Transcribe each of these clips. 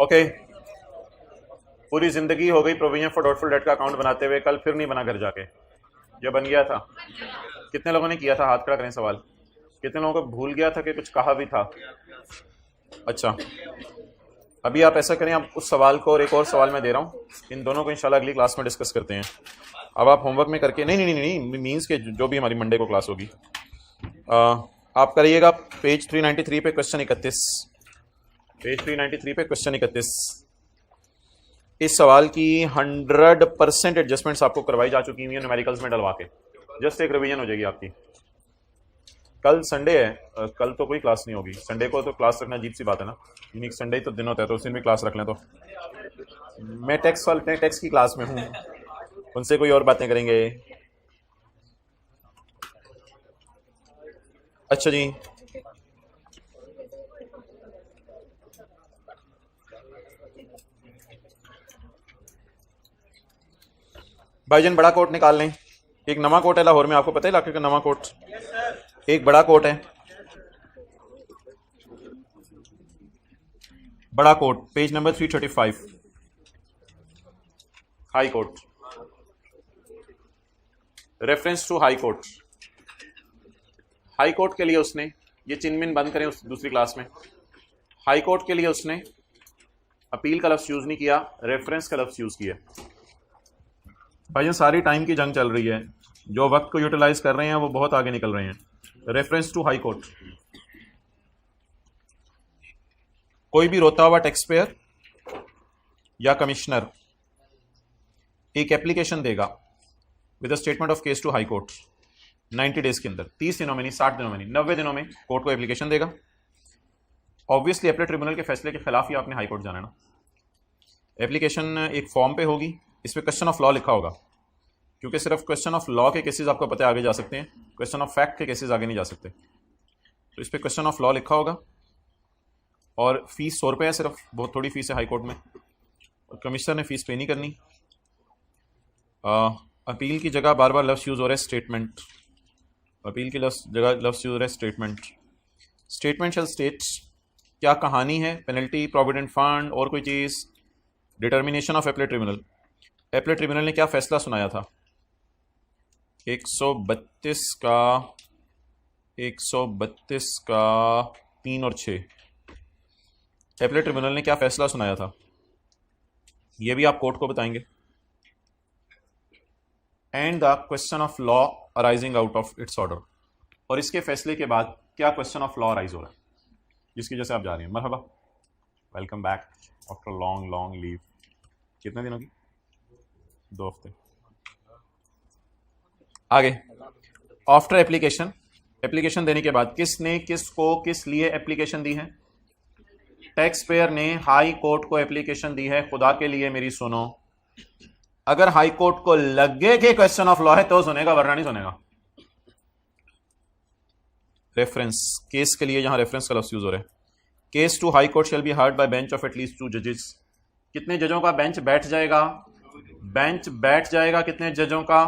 Okay, पूरी जिंदगी हो गई प्रोविजन फॉर डॉटफुल डेट का अकाउंट बनाते हुए, कल फिर नहीं बना घर जाके। ये बन गया था। कितने लोगों ने किया था? हाथ खड़ा करें सवाल। कितने लोगों को भूल गया था कि कुछ कहा भी था? अच्छा, अभी आप ऐसा करें, आप उस सवाल को और एक और सवाल मैं दे रहा हूँ, इन दोनों को इंशाल्लाह अगली क्लास में डिस्कस करते हैं। अब आप होमवर्क में करके नहीं मीन्स के जो भी हमारी मंडे को क्लास होगी, आप करिएगा पेज 393 पे क्वेश्चन 31। पेज 393 पे क्वेश्चन 31। इस सवाल की 100% एडजस्टमेंट्स आपको करवाई जा चुकी हुई है न्यूमेरिकल्स में डलवा के। जस्ट एक रिवीजन हो जाएगी आपकी। कल संडे है, कल तो कोई क्लास नहीं होगी। संडे को तो क्लास रखना अजीब सी बात है ना, यूनिक संडे ही तो दिन होता है, तो उस दिन भी क्लास रख लें। तो मैं टैक्स की क्लास में हूँ, उनसे कोई और बातें करेंगे। अच्छा जी, भाईजान बड़ा कोट निकाल लें। एक नवा कोट है लाहौर में, आपको पता है इलाके का नवा कोट? एक बड़ा कोट है, बड़ा quote, page number 335, high court, reference to high court. High court के लिए उसने, ये चिन्मिन बंद करें उस दूसरी क्लास में, हाई कोर्ट के लिए उसने अपील का लफ्ज यूज नहीं किया, रेफरेंस का लफ्ज यूज किया। भाई सारी टाइम की जंग चल रही है, जो वक्त को यूटिलाइज कर रहे हैं वो बहुत आगे निकल रहे हैं। Reference to high court. कोई भी रोता हुआ टैक्स पेयर या कमिश्नर एक एप्लीकेशन देगा with statement of case to high court 90 days के अंदर, 30 दिनों में नहीं, 60 दिनों में नहीं, 90 दिनों में कोर्ट को एप्लीकेशन देगा। ऑब्वियसली अपने ट्रिब्यूनल के फैसले के खिलाफ ही आपने हाई कोर्ट जाना है ना। एप्लीकेशन एक फॉर्म पे होगी, इसमें क्वेश्चन ऑफ लॉ लिखा होगा, क्योंकि सिर्फ क्वेश्चन ऑफ लॉ के केसेस आपको पता है आगे जा सकते हैं, क्वेश्चन ऑफ फैक्ट के केसेस आगे नहीं जा सकते। तो इस पर क्वेश्चन ऑफ लॉ लिखा होगा, और फीस 100 रुपये है सिर्फ, बहुत थोड़ी फीस है हाई कोर्ट में, और कमिश्नर ने फीस पे नहीं करनी। अपील की जगह बार बार लफ्ज़ यूज़ हो रहा है स्टेटमेंट, अपील की जगह लफ्ज़ यूज़ हो रहा है स्टेटमेंट। स्टेटमेंट शैल स्टेट, क्या कहानी है, पेनल्टी, प्रोविडेंट फंड और कोई चीज़, determination of appellate tribunal. Appellate tribunal ने क्या फैसला सुनाया था? 132 का 3 और 6। एपलेट ट्रिब्यूनल ने क्या फैसला सुनाया था, ये भी आप कोर्ट को बताएंगे। And the question of law arising out of its order, और इसके फैसले के बाद क्या क्वेश्चन ऑफ लॉ अराइज हो रहा है जिसकी वजह से आप जा रहे हैं। मरहबा, welcome back after long long leave. कितने दिनों की? 2 हफ्ते। आगे, आफ्टर एप्लीकेशन, एप्लीकेशन देने के बाद किसने किसको किस लिए एप्लीकेशन दी है? टैक्स पेयर ने हाई कोर्ट को एप्लीकेशन दी है। खुदा के लिए मेरी सुनो, अगर हाई कोर्ट को लगे कि क्वेश्चन ऑफ लॉ है तो सुनेगा, वरना नहीं सुनेगा। रेफरेंस, केस के लिए यहां रेफरेंस का लफ्ज यूज हो रहा है। Case to high court shall be heard by bench of at least 2 जजेस। कितने जजों का बेंच बैठ जाएगा? बेंच बैठ जाएगा कितने जजों का?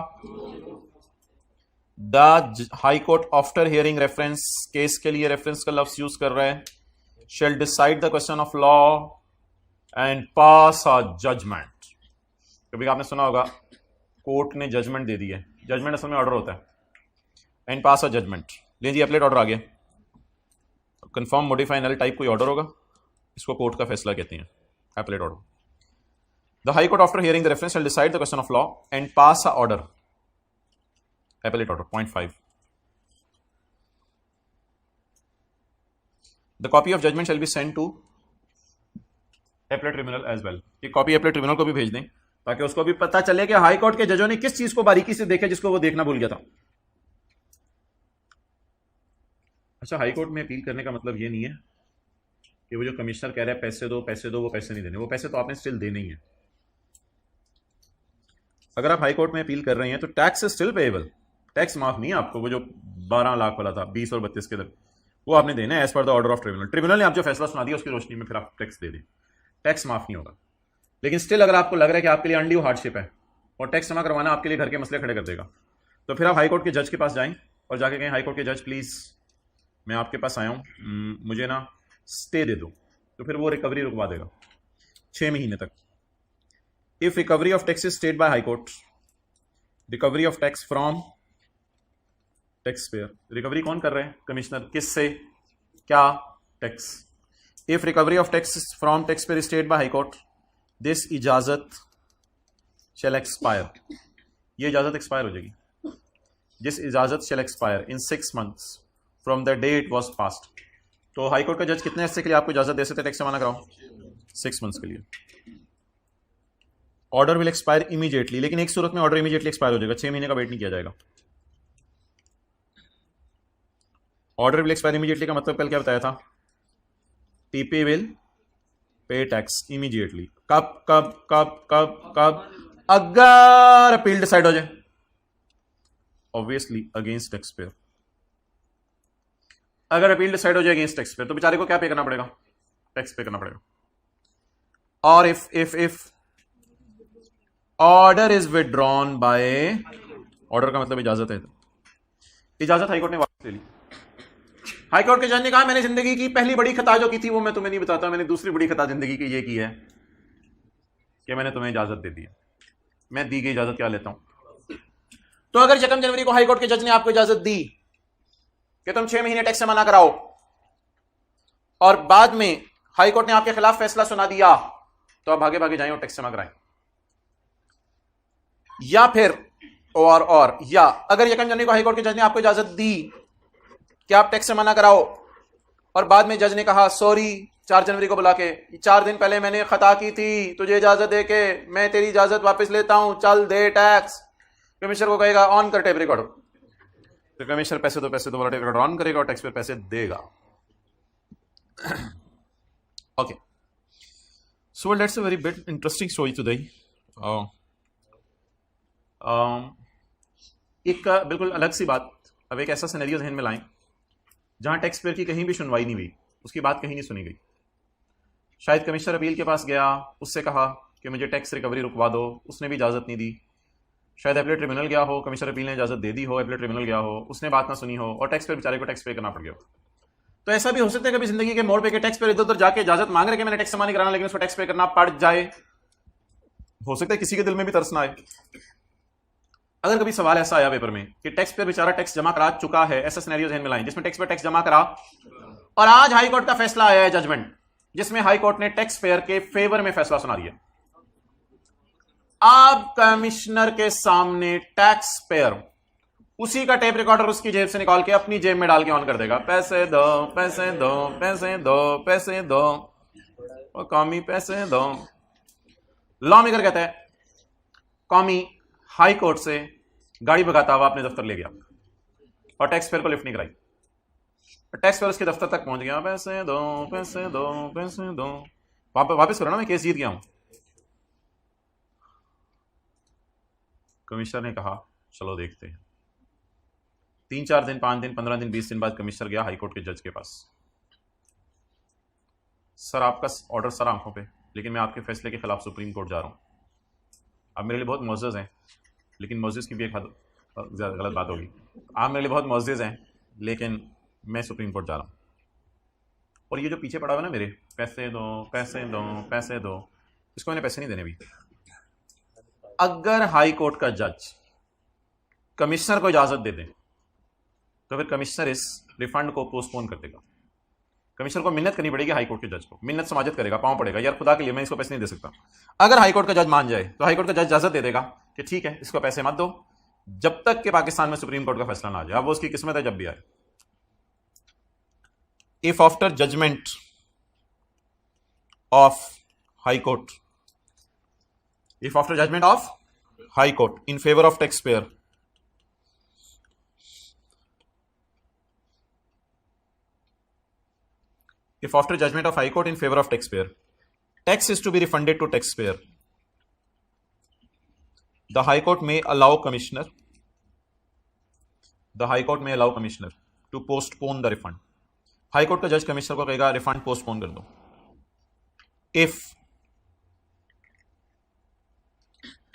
The high court after hearing reference, case के लिए रेफरेंस का लफ्ज यूज कर रहा है, shall decide the question of law and pass a judgment. कभी आपने सुना होगा कोर्ट ने जजमेंट दे दी है, जजमेंट असल में ऑर्डर होता है। एंड पास अ जजमेंट, ले जी अपलेट ऑर्डर आ गया, कंफर्म, मॉडिफाई, नल टाइप कोई ऑर्डर होगा, इसको कोर्ट का फैसला कहते हैं, appellate order. The high court after hearing the reference shall decide the question of law and pass a order, appellate order. Point 5, the copy of judgment shall be send to appellate tribunal as well. ये copy appellate tribunal को भी भेज दें ताकि उसको भी पता चले कि हाई कोर्ट के जजों ने किस चीज को बारीकी से देखा जिसको वो देखना भूल गया था। अच्छा, हाई कोर्ट में अपील करने का मतलब ये नहीं है कि वो जो कमिश्नर कह रहा है पैसे दो पैसे दो, वो पैसे नहीं देने, वो पैसे तो आपने स्टिल देने ही है। अगर आप हाई कोर्ट में अपील कर रहे हैं तो टैक्स स्टिल पेएबल, टैक्स माफ नहीं है आपको। वो जो 12 लाख वाला था 20 और 32 के, वो आपने देना है as per the order of tribunal. Tribunal ने आप जो फैसला सुना दिया उसकी रोशनी में फिर आप टैक्स दे दें, टैक्स माफ नहीं होगा। लेकिन स्टिल अगर आपको लग रहा है कि आपके लिए अनड्यू हार्डशिप है और टैक्स जमा करवाना आपके लिए घर के मसले खड़े कर देगा, तो फिर आप हाई कोर्ट के जज के पास जाएं और जाके कहें हाई कोर्ट के जज प्लीज़ मैं आपके पास आया हूँ, मुझे ना स्टे दे दो, तो फिर वो रिकवरी रुकवा देगा। 6 महीने तक। If recovery of tax is state by high court, recovery of tax from tax payer, recovery कौन कर रहे हैं? कमिश्नर। किससे? क्या? Tax. If recovery of tax from tax payer state by high court, this इजाजत शैल एक्सपायर, ये इजाजत expire हो जाएगी। दिस इजाजत shall expire in 6 months from the day it was passed. तो हाई कोर्ट का जज कितने अर्से के लिए आपको इजाजत दे सकते हैं टैक्स जमा कराओ? 6 months के लिए। ऑर्डर विल एक्सपायर इमीडिएटली, लेकिन एक सूरत में ऑर्डर इमीडिएटली एक्सपायर हो जाएगा, 6 महीने का वेट नहीं किया जाएगा। ऑर्डर विल एक्सपायर इमीडिएटली का मतलब कल क्या बताया था? TP will pay tax immediately. कब कब कब कब कब? अगर अपील डिसाइड हो जाए, ऑब्वियसली अगेंस्ट टैक्स पेयर। अगर अपील डिसाइड हो जाए अगेंस्ट टैक्स पेयर तो बेचारे को क्या पे करना पड़ेगा? टैक्स पे करना पड़ेगा। और if order is withdrawn by, order का मतलब इजाजत है, इजाजत हाईकोर्ट ने वापस ले ली। हाईकोर्ट के जज ने कहा मैंने जिंदगी की पहली बड़ी खता जो की थी वो मैं तुम्हें नहीं बताता, मैंने दूसरी बड़ी खता जिंदगी की ये की है कि मैंने तुम्हें इजाजत दे दी। मैं दी गई इजाजत क्या लेता हूं? तो अगर 1 जनवरी को हाईकोर्ट के जज ने आपको इजाजत दी कि तुम 6 महीने टैक्स से मना कराओ और बाद में हाईकोर्ट ने आपके खिलाफ फैसला सुना दिया, तो आप भागे भागे जाएं और टैक्स जमा कराएं। या फिर या अगर 1 जनवरी को हाईकोर्ट के जज ने आपको इजाजत दी कि आप टैक्स से मना कराओ और बाद में जज ने कहा सॉरी 4 जनवरी को बुला के 4 दिन पहले मैंने खता की थी, तुझे इजाजत दे के मैं तेरी इजाजत वापस लेता हूं, चल दे टैक्स। कमिश्नर को कहेगा ऑन कर टेप रिकॉर्ड, तो कमिश्नर पैसे दो वाला टेप रिकॉर्ड ऑन करेगा और टैक्स पेयर पैसे देगा। Okay, so that's a very bit interesting story today. एक बिल्कुल अलग सी बात, अब एक ऐसा सिनेरियो ज़हन में लाएं जहां टैक्स पेयर की कहीं भी सुनवाई नहीं हुई, उसकी बात कहीं नहीं सुनी गई। शायद कमिश्नर अपील के पास गया, उससे कहा कि मुझे टैक्स रिकवरी रुकवा दो, उसने भी इजाज़त नहीं दी। शायद अपीलेट ट्रिब्यूनल गया हो, कमिश्नर अपील ने इजाज़त दे दी हो, अपीलेट ट्रिब्यूनल गया हो, उसने बात ना सुनी हो और टैक्स पेयर बेचारे को टैक्स पे करना पड़ गया हो। तो ऐसा भी हो सकता है कभी जिंदगी के मोड़ पे के टैक्स पेयर इधर उधर जाके इजाज़त मांग रहे कि मैंने टैक्स जमा नहीं कराना, लेकिन उसको टैक्स पे करना पड़ जाए। हो सकता है किसी के दिल में भी तरस ना आए। अगर कभी सवाल ऐसा आया पेपर में कि टैक्स पेयर बेचारा टैक्स जमा करा चुका है, ऐसा सिनेरियो ज़हन में लाएं जिसमें टैक्स पेयर टैक्स जमा करा और आज हाई कोर्ट का फैसला आया है, जजमेंट, जिसमें हाई कोर्ट ने टैक्स पेयर के फेवर में फैसला सुना दिया। अब कमिश्नर के सामने टैक्स पेयर उसी का टेप रिकॉर्डर उसकी जेब से निकाल के अपनी जेब में डाल के ऑन कर देगा, पैसे दो पैसे दो पैसे दो पैसे दो, और कौमी पैसे दो। लॉ मेकर कहता है कौमी हाई कोर्ट से गाड़ी भगाता हुआ अपने दफ्तर ले गया और टैक्स पेयर को लिफ्ट नहीं कराई। टैक्स पेयर उसके दफ्तर तक पहुंच गया, पैसे दो पैसे दो पैसे दो, वापस करो ना, मैं केस जीत गया हूं। कमिश्नर ने कहा चलो देखते हैं। 3-4 दिन 5 दिन 15 दिन 20 दिन बाद कमिश्नर गया हाईकोर्ट के जज के पास। सर आपका ऑर्डर सर आंखों पे, लेकिन मैं आपके फैसले के खिलाफ सुप्रीम कोर्ट जा रहा हूं। आप मेरे लिए बहुत मुअज़्ज़ज़ हैं, लेकिन मुअज़्ज़ज़ की भी एक हद गलत बात होगी। आप मेरे लिए बहुत मुअज़्ज़ज़ हैं, लेकिन मैं सुप्रीम कोर्ट जा रहा हूं। और ये जो पीछे पड़ा हुआ ना मेरे, पैसे दो पैसे दो पैसे दो, इसको मैंने पैसे नहीं देने भी। अगर हाई कोर्ट का जज कमिश्नर को इजाजत दे दे तो फिर कमिश्नर इस रिफंड को पोस्टपोन कर देगा। कमिश्नर को मिन्नत करनी पड़ेगी हाई कोर्ट के जज को, मिन्नत समाजत करेगा, पाँव पड़ेगा, यार खुदा के लिए मैं इसको पैसे नहीं दे सकता। अगर हाई कोर्ट का जज मान जाए तो हाई कोर्ट का जज इजाजत दे देगा कि ठीक है इसको पैसे मत दो जब तक कि पाकिस्तान में सुप्रीम कोर्ट का फैसला ना आ जाए। अब वो उसकी किस्मत है जब भी आए। If after judgment of high court, if after judgment of high court in favor of taxpayer, if after judgment of high court in favor of taxpayer, tax is to be refunded to taxpayer, the high court may allow commissioner to postpone the refund. High court का जज commissioner को कहेगा refund postpone कर दो। If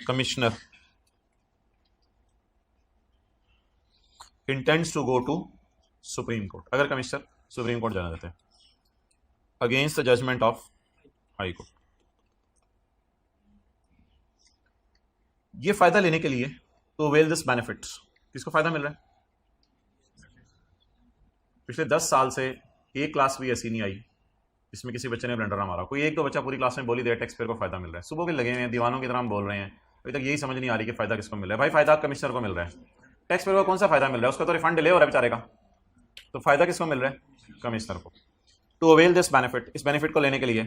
Commissioner intends to go to Supreme Court, अगर commissioner supreme court जाना चाहते हैं against the judgment of high court, ये फायदा लेने के लिए टू अवेल दिस बेनिफिट, किसको फायदा मिल रहा है? पिछले 10 साल से एक क्लास भी ऐसी नहीं आई इसमें किसी बच्चे ने ब्लेंडर ना मारा। कोई एक दो बच्चा पूरी क्लास में बोल ही दिया टैक्स पेयर को फायदा मिल रहा है। सुबह के लगे हुए हैं दीवानों की तरह हम बोल रहे हैं, अभी तक यही समझ नहीं आ रही कि फायदा किसको मिल रहा है। भाई फायदा कमिश्नर को मिल रहा है, टैक्स पेयर को कौन सा फायदा मिल रहा है? उसका तो रिफंड डिले हो रहा है बेचारे का, तो फायदा किसको मिल रहा है? कमिश्नर को। टू अवेल दिस बेनिफिट, इस बेनिफिट को लेने के लिए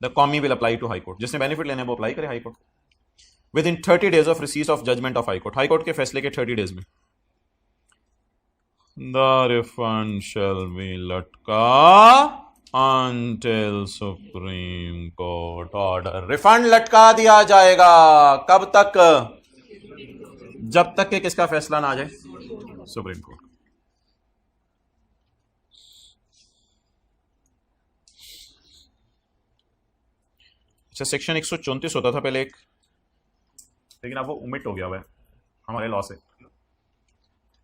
द कॉमी will apply to high court, जिसने बेनिफिट लेने वो अप्लाई करे high court within 30 days of receipt of judgment of high court. High court के फैसले के 30 days में द रिफंड शैल बी लटका until supreme court order. Refund लटका दिया जाएगा कब तक? जब तक कि किसका फैसला ना आ जाए? Supreme court. अच्छा, सेक्शन 134 होता था पहले एक, लेकिन अब वो ओमिट हो गया हुआ है हमारे लॉ से।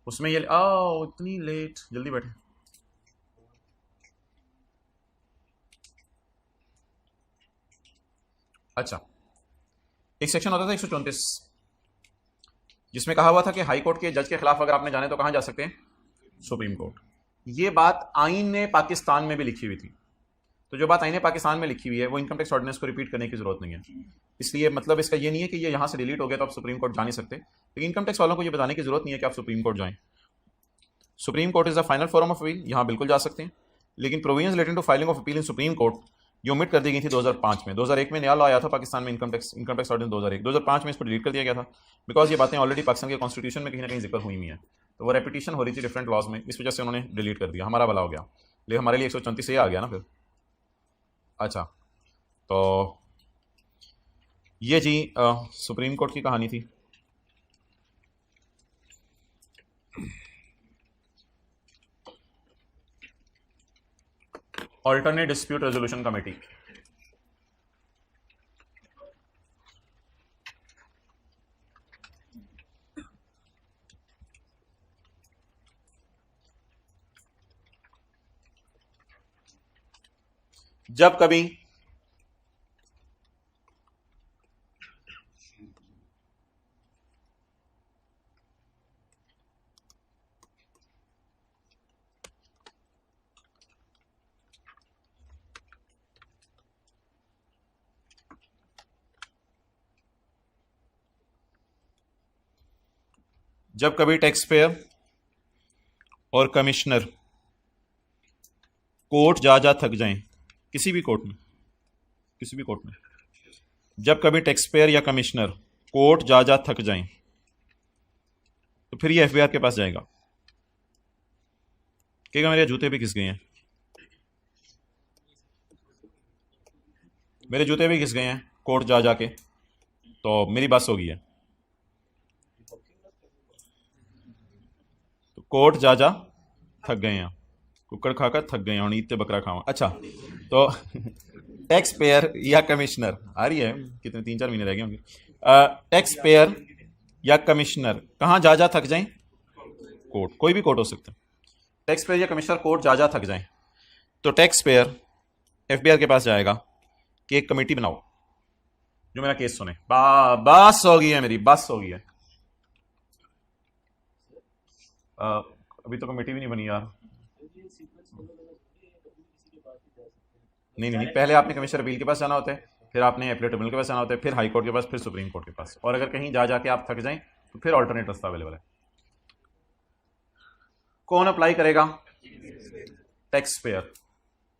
उसमें ये इतनी लेट, जल्दी बैठे। अच्छा, एक सेक्शन होता था 134 जिसमें कहा हुआ था कि हाई कोर्ट के जज के खिलाफ अगर आपने जाने तो कहां जा सकते हैं? Supreme court. ये बात आईन ने पाकिस्तान में भी लिखी हुई थी, तो जो बात आईन ने पाकिस्तान में लिखी हुई है वो इनकम टैक्स ऑर्डिनेंस को रिपीट करने की जरूरत नहीं है। इसलिए मतलब इसका ये नहीं है कि ये यहां से डिलीट हो गया तो आप सुप्रीम कोर्ट जा नहीं सकते, लेकिन इनकम टैक्स वालों को ये बताने की जरूरत नहीं है कि आप सुप्रीम कोर्ट जाएं। Supreme court is the final forum of appeal, यहां बिल्कुल जा सकते हैं, लेकिन provisions relating to filing of appeal in supreme court ये ओमिट कर दी गई थी 2005 में। 2001 में नया लॉ आया था पाकिस्तान में इनकम टैक्स ऑर्डिनेंस 2005 में इसको डिलीट कर दिया गया था, बिकॉज ये बातें ऑलरेडी पाकिस्तान के कॉन्स्टिट्यूशन में कहीं ना कहीं जिक्र हुई हुई हैं, तो वो रेपिटेशन हो रही थी डिफरेंट लॉज में, इस वजह से उन्होंने डिलीट कर दिया। हमारा भला हो गया, लेकिन हमारे लिए 134 से आ गया ना फिर। अच्छा, तो ये जी सुप्रीम कोर्ट की कहानी थी। अल्टरनेट डिस्प्यूट रेजोल्यूशन कमेटी, जब कभी टैक्स पेयर और कमिश्नर कोर्ट जा थक जाएं, किसी भी कोर्ट में, जब कभी टैक्स पेयर या कमिश्नर कोर्ट जा थक जाएं तो फिर ये एफबीआर के पास जाएगा, कहेगा मेरे जूते भी घिस गए हैं, मेरे जूते भी घिस गए हैं कोर्ट जाके, तो मेरी बस हो गई है। तो कोर्ट जा थक गए हैं, कुकड़ खाकर थक गए हैं और ईद ते बकरा खावा। अच्छा, तो टैक्स पेयर या कमिश्नर आ रही है, कितने 3-4 महीने रह गए होंगे। टैक्स पेयर या कमिश्नर कहाँ जा थक जाएं? कोर्ट, कोई भी कोर्ट हो सकता है। टैक्स पेयर या कमिश्नर कोर्ट जा थक जाएं तो टैक्स पेयर एफबीआर के पास जाएगा कि एक कमेटी बनाओ जो मेरा केस सुने। बस हो गई है, मेरी बस हो गई है। अभी तो कमेटी भी नहीं बनी यार। नहीं, पहले आपने कमिश्नर अपील के पास जाना होता है, फिर आपने अपीलेट ट्रिब्यूनल के पास जाना होता है, फिर हाई कोर्ट के पास, फिर सुप्रीम कोर्ट के पास, और अगर कहीं जाके आप थक जाएं तो फिर ऑल्टरनेट रास्ता अवेलेबल है। कौन अप्लाई करेगा? Tax payer.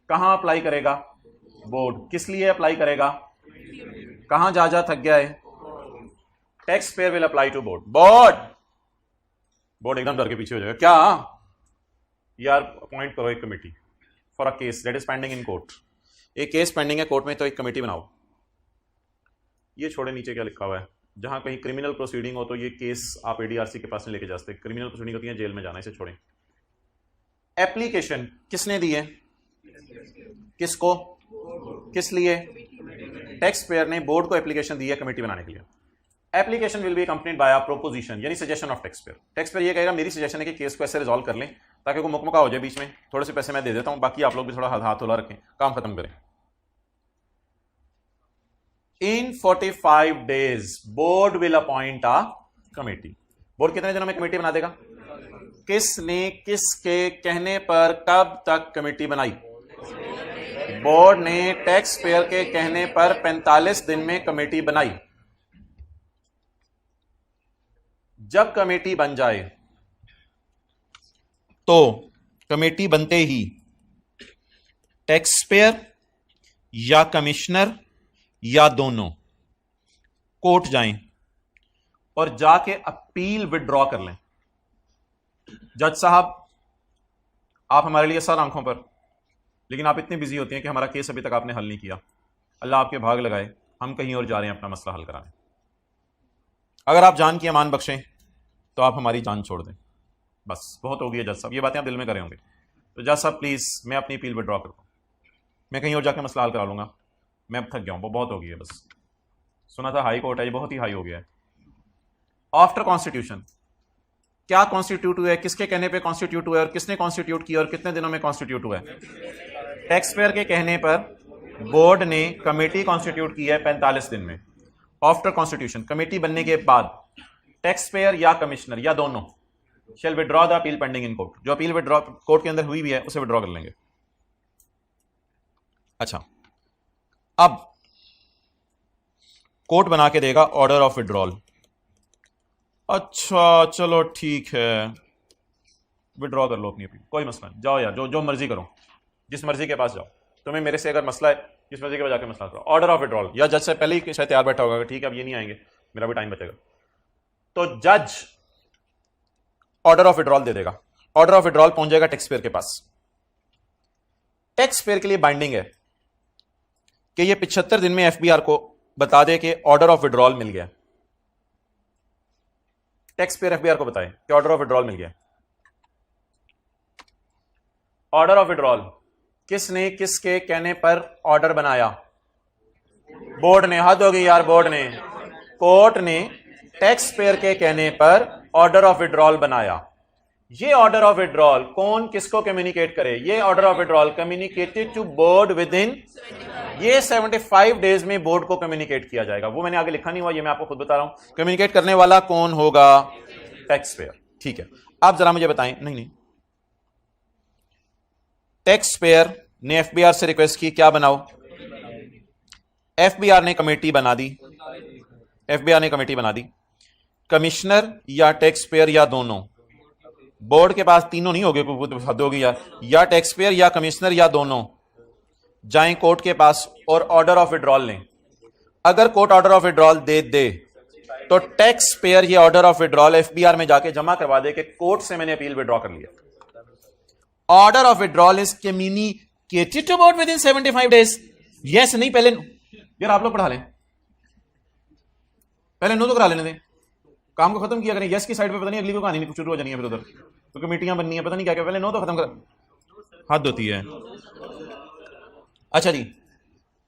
कहां अप्लाई करेगा? बोर्ड। किस लिए अप्लाई करेगा? कहां जा थक गया है? Tax payer will apply to board. Board एकदम डर के पीछे हो जाएगा, क्या यार अपॉइंट करो एक committee for a case that is pending in court. एक केस पेंडिंग है कोर्ट में, तो एक कमेटी बनाओ। ये छोड़े नीचे क्या लिखा हुआ है, जहां कहीं क्रिमिनल प्रोसीडिंग हो तो ये केस आप एडीआरसी के पास नहीं लेके जा सकते, क्रिमिनल प्रोसीडिंग होती है जेल में जाना, इसे छोड़ें। एप्लीकेशन किसने दी है? किसको? किस लिए? टैक्स पेयर ने बोर्ड को एप्लीकेशन दी है कमेटी बनाने के लिए। Application will be accompanied by a proposition, यानी suggestion of tax payer. Tax payer ये कहेगा मेरी सजेशन है कि केस को ऐसे रिजॉल्व कर लें ताकि कोई मुकमका हो जाए बीच में, थोड़े से पैसे मैं दे देता हूं, बाकी आप लोग भी थोड़ा हाथ होला रखें, काम खत्म करें। In 45 days board will appoint a committee. Board कितने दिनों में कमेटी बना देगा? किसने किसके कहने पर कब तक कमेटी बनाई? बोर्ड ने टैक्स पेयर के कहने पर 45 दिन में कमेटी बनाई। जब कमेटी बन जाए तो कमेटी बनते ही टैक्स पेयर या कमिश्नर या दोनों कोर्ट जाएं और जाके अपील विड्रॉ कर लें। जज साहब, आप हमारे लिए सर आंखों पर, लेकिन आप इतनी बिजी होती हैं कि हमारा केस अभी तक आपने हल नहीं किया। अल्लाह आपके भाग लगाए, हम कहीं और जा रहे हैं अपना मसला हल कराने। अगर आप जान की अमान बख्शें तो आप हमारी जान छोड़ दें। बस बहुत हो गई है जज साहब, ये बातें आप दिल में करे होंगे। तो जज साहब प्लीज़, मैं अपनी अपील विड्रॉ करता हूँ, मैं कहीं और जाकर मसला हल करा लूँगा, मैं अब थक गया हूँ, वो बहुत हो गई है। बस सुना था हाई कोर्ट है, ये बहुत ही हाई हो गया है। आफ्टर कॉन्स्टिट्यूशन क्या कॉन्स्टिट्यूट हुआ है, किसके कहने पे कॉन्स्टिट्यूट हुआ है और किसने कॉन्स्टिट्यूट किया और कितने दिनों में कॉन्स्टिट्यूट हुआ है? टैक्स पेयर के कहने पर बोर्ड ने कमेटी कॉन्स्टिट्यूट की है 45 दिन में। आफ्टर कॉन्स्टिट्यूशन, कमेटी बनने के बाद टैक्स पेयर या कमिश्नर या दोनों shall withdraw the appeal pending in court. जो अपील विड्रॉ कोर्ट के अंदर हुई भी है उसे विड्रॉ कर लेंगे। अच्छा, अब कोर्ट बना के देगा ऑर्डर ऑफ विड्रॉल। अच्छा चलो ठीक है, विड्रॉ कर लो अपनी अपील, कोई मसला नहीं, जाओ यार, जो मर्जी करो, जिस मर्जी के पास जाओ। तुम्हें मेरे से अगर मसला है, जिस मर्जी के पास जाकर मसला करो। ऑर्डर ऑफ विड्रॉल, या जज से पहले ही शायद तैयार बैठा होगा, ठीक है अब ये नहीं आएंगे, मेरा भी टाइम बचेगा। तो जज ऑर्डर ऑफ विड्रॉल दे देगा। ऑर्डर ऑफ विड्रॉल पहुंच जाएगा टैक्स पेयर के पास। टैक्स पेयर के लिए बाइंडिंग है कि ये 75 दिन में एफबीआर को बता दे कि ऑर्डर ऑफ विड्रॉल मिल गया। टैक्स पेयर एफबीआर को बताए कि ऑर्डर ऑफ विड्रॉल मिल गया। ऑर्डर ऑफ विड्रॉल किसने किसके कहने पर ऑर्डर बनाया? बोर्ड ने। हद हो गई यार, बोर्ड ने। कोर्ट ने टैक्स पेयर के कहने पर ऑर्डर ऑफ विड्रॉल बनाया। ये ऑर्डर ऑफ विड्रॉल कौन किसको कम्युनिकेट करे? ये order of withdrawal communicated to board within, ये 75 डेज में बोर्ड को कम्युनिकेट किया जाएगा। वो मैंने आगे लिखा नहीं हुआ, ये मैं आपको खुद बता रहा हूं। कम्युनिकेट करने वाला कौन होगा? Tax payer. ठीक है, आप जरा मुझे बताएं। नहीं, टैक्स पेयर ने एफबीआर से रिक्वेस्ट की क्या बनाओ? एफबीआर ने कमेटी बना दी। एफबीआर ने कमेटी बना दी। कमिश्नर या टैक्स पेयर या दोनों? बोर्ड के पास तीनों नहीं हो गए, हद होगी यार। या टैक्स पेयर या कमिश्नर या दोनों जाएं कोर्ट के पास और ऑर्डर ऑफ विड्रॉल लें। अगर कोर्ट ऑर्डर ऑफ विड्रॉल दे दे तो टैक्स पेयर ये ऑर्डर ऑफ विड्रॉल एफबीआर में जाके जमा करवा दे कि कोर्ट से मैंने अपील विड्रॉ कर लिया। Order of withdrawal is communicated to board within 75 days. Yes नहीं, पहले यार आप लोग पढ़ा लें, पहले नो तो करा लेने दें, काम को खत्म किया करें। यस की साइड पे पता नहीं अगली को कहानी नहीं शुरू हो जानी है, फिर उधर तो कमेटियां बननी है, पता नहीं क्या क्या। पहले नो तो खत्म कर, हद होती है। अच्छा जी,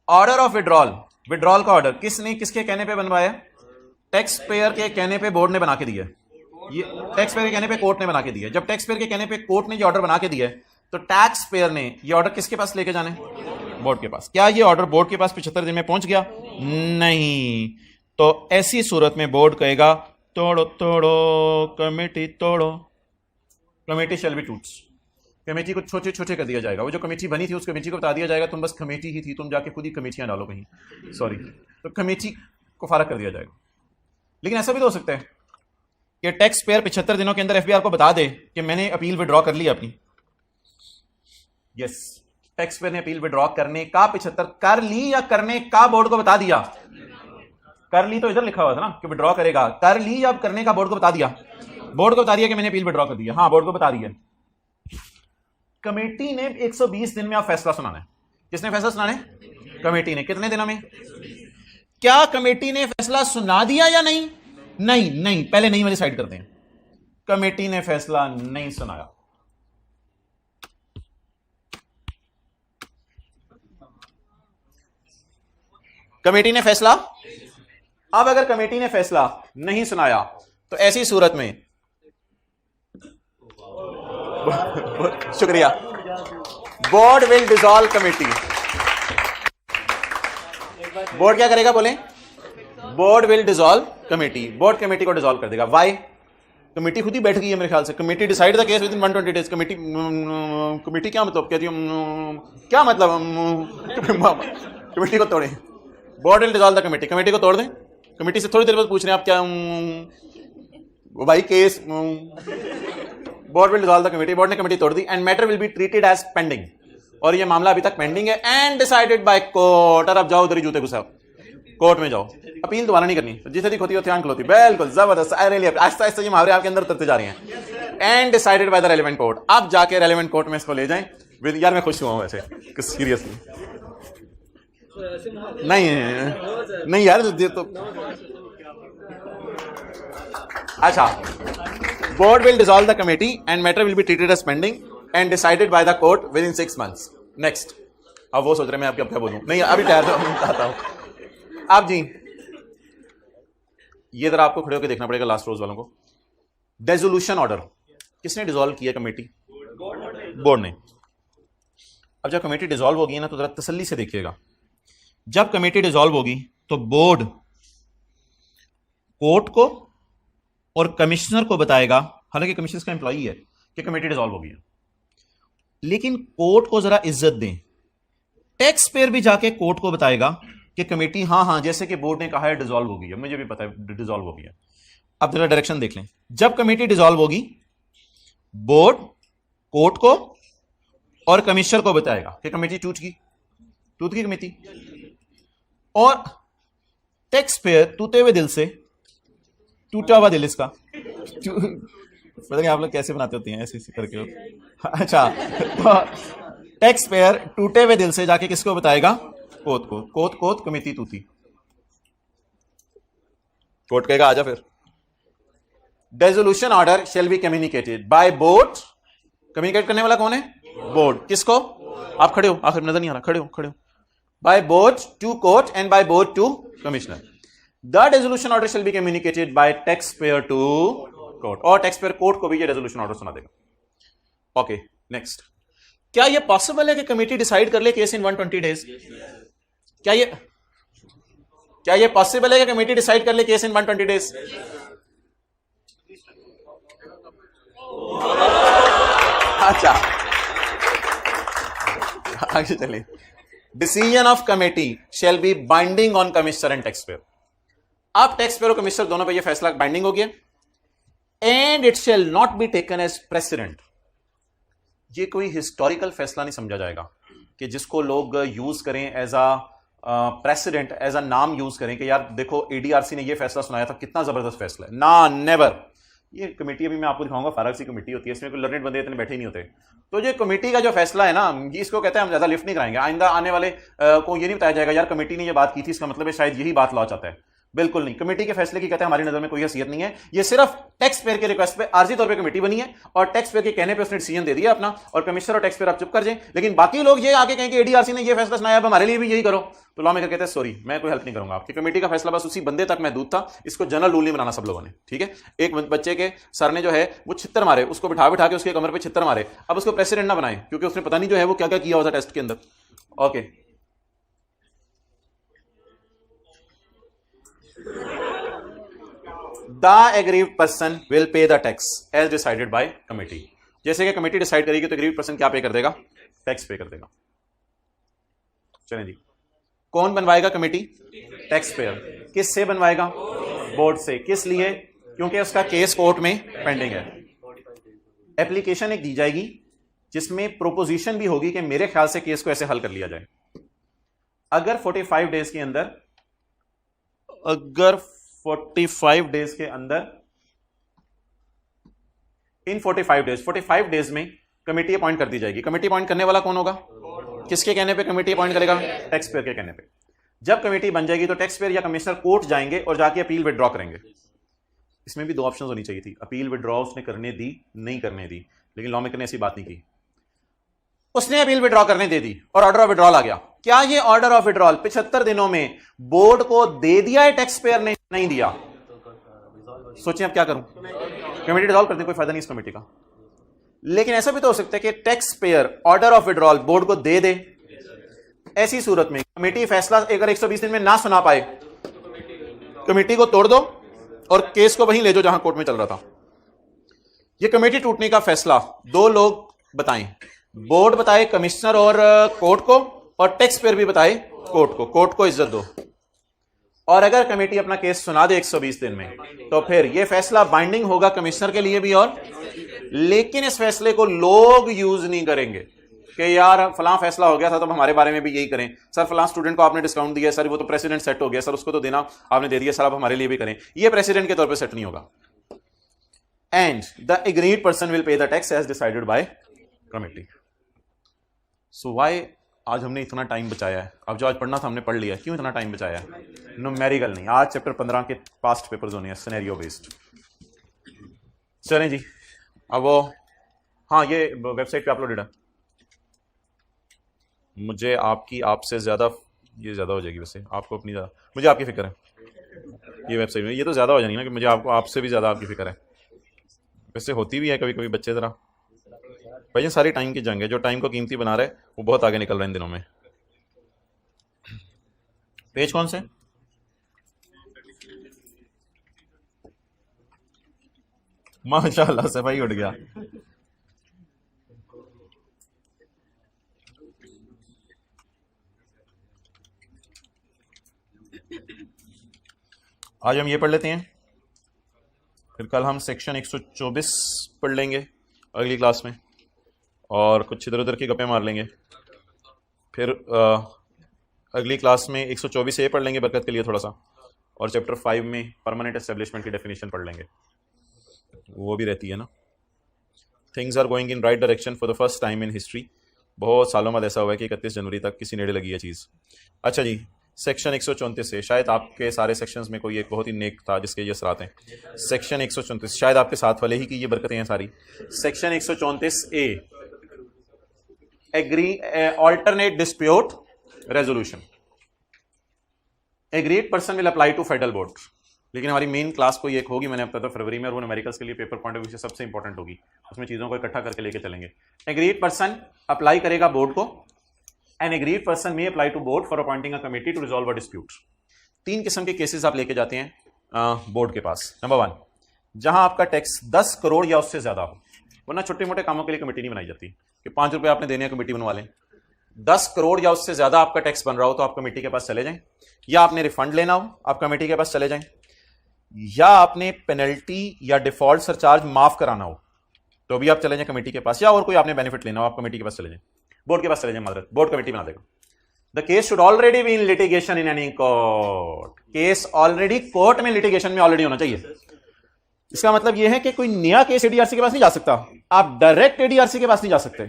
ऑर्डर ऑफ विड्रॉल, विड्रॉल का ऑर्डर किसने किसके कहने पे बनवाया? टैक्स पेयर के कहने पे बोर्ड ने बना के दिया। ये टैक्स पेयर के कहने पे कोर्ट ने बना के दिया। जब टैक्स पेयर के कहने पे कोर्ट ने ये ऑर्डर बना के दिया तो टैक्स पेयर ने ये ऑर्डर किसके पास लेके जाने? बोर्ड के पास। क्या ये ऑर्डर बोर्ड के पास 75 दिन में पहुंच गया? नहीं। तो ऐसी सूरत में बोर्ड कहेगा तोड़ो तोड़ो कमेटी तोड़ो, committee shall B Toots. Committee को छोटे छोटे कर दिया जाएगा। वो जो कमेटी बनी थी उस कमेटी को बता दिया जाएगा तुम बस कमेटी ही थी, तुम जाके खुद ही कमेटियां डालो कहीं, सॉरी। तो कमेटी को फारग कर दिया जाएगा। लेकिन ऐसा भी तो हो सकता है कि टैक्स पेयर 75 दिनों के अंदर एफबीआर को बता दे कि मैंने अपील विड्रॉ कर ली अपनी। यस, टैक्स पेयर ने अपील विड्रॉ करने का 75 कर ली या करने का बोर्ड को बता दिया? कर ली तो इधर लिखा हुआ था ना कि विड्रॉ करेगा। कर ली या करने का बोर्ड को बता दिया? बोर्ड को बता दिया कि मैंने अपील विड्रॉ कर दिया। हाँ, बोर्ड को बता दिया। कमेटी ने 120 दिन में आप फैसला सुनाना है। किसने फैसला सुनाना है? कमेटी ने। कितने दिनों में? क्या कमेटी ने फैसला सुना दिया या नहीं? नहीं नहीं, पहले नहीं वाली साइड करते हैं। कमेटी ने फैसला नहीं सुनाया। कमेटी ने फैसला, अब अगर कमेटी ने फैसला नहीं सुनाया तो ऐसी सूरत में शुक्रिया, board will dissolve committee. Board क्या करेगा बोले? Board will dissolve committee, board committee को डिसॉल्व कर देगा। वाई? कमेटी खुद ही बैठ गई है मेरे ख्याल से। Committee decide the case with in 120 days. Committee क्या मतलब कहती है? क्या मतलब? कमेटी को तोड़े। Board will dissolve the committee, committee को तोड़ दें। कमेटी से थोड़ी देर बाद पूछ रहे हैं आप क्या वो भाई case. Board will dissolve the committee, board ने कमेटी तोड़ दी। And matter will be treated as pending, और ये मामला अभी तक पेंडिंग है। एंड डिसाइडेड बाय कोर्ट, और अब जाओ उधर ही जूते घुसाओ, कोर्ट में जाओ। अपील दोबारा नहीं करनी, जिसे दी होती है आंख खुलती। बिल्कुल जबरदस्त। आहिस्ता आहिस्ता ये मुहावरे आपके अंदर उतरते जा रहे हैं। And decided by the relevant court, अब जाके रेलेवेंट कोर्ट में इसको ले जाएं। यार मैं खुश हुआ हूं वैसे सीरियसली। नहीं यार तो अच्छा। Board will dissolve the committee and matter will be treated as pending and decided by the court within 6 months। Next. अब वो सोच रहे मैं आपके अब क्या बोलूं? नहीं अभी तैयार आता हूं। आप जी ये जरा आपको खड़े होकर देखना पड़ेगा लास्ट रोज वालों को। डेजोल्यूशन ऑर्डर किसने डिसॉल्व किया? कमेटी, बोर्ड ने। अब जब कमेटी डिसॉल्व होगी ना तो जरा तसल्ली से देखिएगा। जब कमेटी डिसॉल्व होगी तो बोर्ड कोर्ट को और कमिश्नर को बताएगा, हालांकि कमिश्नर का एम्प्लॉई है, कि कमेटी डिसॉल्व हो गई है। लेकिन कोर्ट को जरा इज्जत दें। टैक्स पेयर भी जाके कोर्ट को बताएगा कि कमेटी हाँ जैसे कि बोर्ड ने कहा है डिसॉल्व हो गई है, मुझे भी पता है डिसॉल्व हो गई है। अब जरा डायरेक्शन देख लें। जब कमेटी डिसॉल्व होगी बोर्ड कोर्ट को और कमिश्नर को बताएगा कि कमेटी टूट गई कमेटी। और टैक्स पेयर टूटे हुए दिल से, टूटा हुआ दिल इसका पता नहीं आप लोग कैसे बनाते होते हैं ऐसे करके। अच्छा तो टैक्स पेयर टूटे हुए दिल से जाके किसको बताएगा? कोर्ट को। कोर्ट कमेटी टूटी, कोर्ट कहेगा आजा फिर। Dissolution order shall be communicated by board. Communicate करने वाला कौन है? बोर्ड। किसको? आप खड़े हो, आखिर नजर नहीं आ रहा, खड़े हो। By board to court and by board to commissioner. The dissolution order shall be communicated by tax payer to court, और टैक्स पेयर कोर्ट को भी ये रेजोल्यूशन ऑर्डर सुना देगा। Okay next. क्या यह पॉसिबल है कि कमेटी डिसाइड कर ले केस इन 120 डेज? क्या यह पॉसिबल है कि कमेटी डिसाइड कर ले केस इन 120 डेज? अच्छा आगे चलिए। Decision of committee shall be binding on commissioner and tax payer. अब टैक्स पेयर और कमिश्नर दोनों पे ये फैसला बाइंडिंग हो गया। And it shall not be taken as precedent. ये कोई हिस्टोरिकल फैसला नहीं समझा जाएगा कि जिसको लोग यूज करें as a precedent, as a नाम यूज करें कि यार देखो एडीआरसी ने ये फैसला सुनाया था, कितना जबरदस्त फैसला है ना। नेवर। ये कमेटी अभी मैं आपको दिखाऊंगा, फारग सी कमेटी होती है, इसमें कोई लर्नेड बंदे इतने बैठे ही नहीं होते। तो ये कमेटी का जो फैसला है ना, इसको कहते हैं हम ज्यादा लिफ्ट नहीं कराएंगे। आइंदा आने वाले को ये नहीं बताया जाएगा यार कमेटी ने ये बात की थी, इसका मतलब है शायद यही बात लॉ चाहता है। बिल्कुल नहीं। कमेटी के फैसले की कहते हैं हमारी नजर में कोई हैसियत नहीं है। ये सिर्फ टैक्स पेयर के रिक्वेस्ट पे आर्जी तौर पे कमेटी बनी है और टैक्स पेयर के कहने पे उसने डिसीजन दे दिया अपना, और कमिश्नर और टैक्स पेयर आप चुप कर जाए। लेकिन बाकी लोग ये आगे कहें कि एडीआरसी ने ये फैसला सुनाया, अब हमारे लिए भी यही करो, तो लॉ मेकर कहते हैं सॉरी मैं कोई हेल्प नहीं करूंगा आपकी। कमेटी का फैसला बस उसी बंदे तक महदूद था, इसको जनरल रूल नहीं बनाना सब लोगों ने। ठीक है। एक बच्चे के सर ने जो है वो छित्तर मारे, उसको बिठा के उसके कमर पे छित्तर मारे, अब उसको प्रेसिडेंट ना बनाए क्योंकि उसने पता नहीं जो है वो क्या क्या किया हुआ था टेस्ट के अंदर। Okay The aggrieved person will pay the tax as decided by committee। जैसे कि कमेटी डिसाइड करेगी तो aggrieved person क्या पे कर देगा? टैक्स पे कर देगा। चलें जी। कौन बनवाएगा कमेटी? Tax payer. किससे बनवाएगा? बोर्ड से। किस लिए? क्योंकि उसका केस कोर्ट में पेंडिंग है। एप्लीकेशन एक दी जाएगी जिसमें प्रोपोजिशन भी होगी कि मेरे ख्याल से केस को ऐसे हल कर लिया जाए। अगर 45 डेज के अंदर, इन 45 डेज में कमेटी अपॉइंट कर दी जाएगी। कमेटी अपॉइंट करने वाला कौन होगा? किसके कहने पे कमेटी अपॉइंट करेगा? टैक्स पेयर के कहने पे। जब कमेटी बन जाएगी तो टैक्स पेयर या कमिश्नर कोर्ट जाएंगे और जाके अपील विड्रॉ करेंगे। इसमें भी 2 ऑप्शंस होनी चाहिए थी। अपील विड्रॉ उसने करने दी, नहीं करने दी, लेकिन लॉ मेकर ने ऐसी बात नहीं की। उसने अपील विड्रॉ करने दे दी और ऑर्डर ऑफ विड्रॉल आ गया। क्या ये ऑर्डर ऑफ विड्रॉल 75 दिनों में बोर्ड को दे दिया है टैक्स पेयर ने? नहीं दिया। सोचें अब क्या करूं? कमेटी डिसॉल्व कर दें, कोई फायदा नहीं इस कमेटी का। लेकिन ऐसा भी तो हो सकता है कि tax payer order of withdrawal board को दे दे, ऐसी सूरत में कमेटी फैसला अगर 120 दिन में ना सुना पाए, कमेटी को तोड़ दो और केस को वहीं ले जाओ जहां कोर्ट में चल रहा था। यह कमेटी टूटने का फैसला दो लोग बताएं, बोर्ड बताए कमिश्नर और कोर्ट को, और टैक्स पेयर भी बताए कोर्ट को। कोर्ट को इज्जत दो। और अगर कमेटी अपना केस सुना दे 120 दिन में, तो फिर यह फैसला बाइंडिंग होगा कमिश्नर के लिए भी, और लेकिन इस फैसले को लोग यूज नहीं करेंगे कि यार फलां फैसला हो गया था तो हमारे बारे में भी यही करें। सर फलां स्टूडेंट को आपने डिस्काउंट दिया, सर वो तो प्रेसिडेंट सेट हो गया, सर उसको तो देना आपने दे दिया, सर आप हमारे लिए भी करें। ये प्रेसिडेंट के तौर पे सेट नहीं होगा। And the agreed person will pay the tax as decided by committee. So why आज हमने इतना टाइम बचाया है? अब जो आज पढ़ना था हमने पढ़ लिया, क्यों इतना टाइम बचाया है? न्यूमेरिकल नहीं, आज चैप्टर 15 के पास्ट पेपर्स होने हैं, सिनेरियो बेस्ड। चलें जी, अब वो हाँ ये वेबसाइट पे अपलोडेड है। मुझे आपकी आपसे ज़्यादा, ये ज़्यादा हो जाएगी वैसे, आपको अपनी ज़्यादा, मुझे आपकी फिक्र है ये वेबसाइट में, ये तो ज़्यादा हो जाएगी ना कि मुझे आपको आपसे भी ज़्यादा आपकी फिक्र है। वैसे होती भी है कभी कभी बच्चे ज़रा, भाई ये सारी टाइम की जंग है, जो टाइम को कीमती बना रहे वो बहुत आगे निकल रहे हैं इन दिनों में। पेज कौन से? माशाल्लाह से भाई उठ गया। आज हम ये पढ़ लेते हैं, फिर कल हम सेक्शन 124 पढ़ लेंगे अगली क्लास में, और कुछ इधर उधर की गप्पे मार लेंगे। फिर अगली क्लास में 124 ए पढ़ लेंगे बरकत के लिए थोड़ा सा, और चैप्टर 5 में परमानेंट एस्टेब्लिशमेंट की डेफिनेशन पढ़ लेंगे, वो भी रहती है ना। Things are going in right direction for the first time in history. बहुत सालों बाद ऐसा हुआ है कि 31 जनवरी तक किसी नेड़े लगी है चीज़। अच्छा जी, सेक्शन 134 से, शायद आपके सारे सेक्शंस में कोई एक बहुत ही नेक था जिसके ये असरात हैं। सेक्शन 134 शायद आपके साथ वाले ही की ये बरकतें हैं सारी। Section 134 A, agree alternate dispute resolution. Agreed person will apply to federal board, लेकिन हमारी मेन क्लास कोई एक होगी, मैंने अब तक फरवरी में, और वो न्यूमेरिकल्स के लिए पेपर पॉइंट ऑफ व्यू से सबसे इंपॉर्टेंट होगी। उसमें चीज़ों को इकट्ठा करके लेके चलेंगे। एग्रीड पर्सन अप्लाई करेगा बोर्ड को। An agreed person may apply to board for appointing a committee to resolve a dispute. 3 किस्म के केसेस आप लेके जाते हैं बोर्ड के पास। नंबर 1, जहां आपका टैक्स 10 करोड़ या उससे ज्यादा हो, वरना छोटे मोटे कामों के लिए कमेटी नहीं बनाई जाती कि 5 रुपए आपने देने कमेटी बनवा लें। 10 करोड़ या उससे ज्यादा आपका टैक्स बन रहा हो तो आप कमेटी के पास चले जाएं, या आपने रिफंड लेना हो आप कमेटी के पास चले जाएं, या आपने पेनल्टी या डिफॉल्ट सरचार्ज माफ कराना हो तो भी आप चले जाएं कमेटी के पास, या और कोई आपने बेनिफिट लेना हो आप कमेटी के पास चले जाएं, बोर्ड के पास चले जाएं, मादरत बोर्ड कमेटी बना देगा। The case should already be in litigation in any court. Case already court में लिटिगेशन में ऑलरेडी होना चाहिए। इसका मतलब यह है कि कोई नया केस एडीआरसी के पास नहीं जा सकता, आप डायरेक्ट एडीआरसी के पास नहीं जा सकते,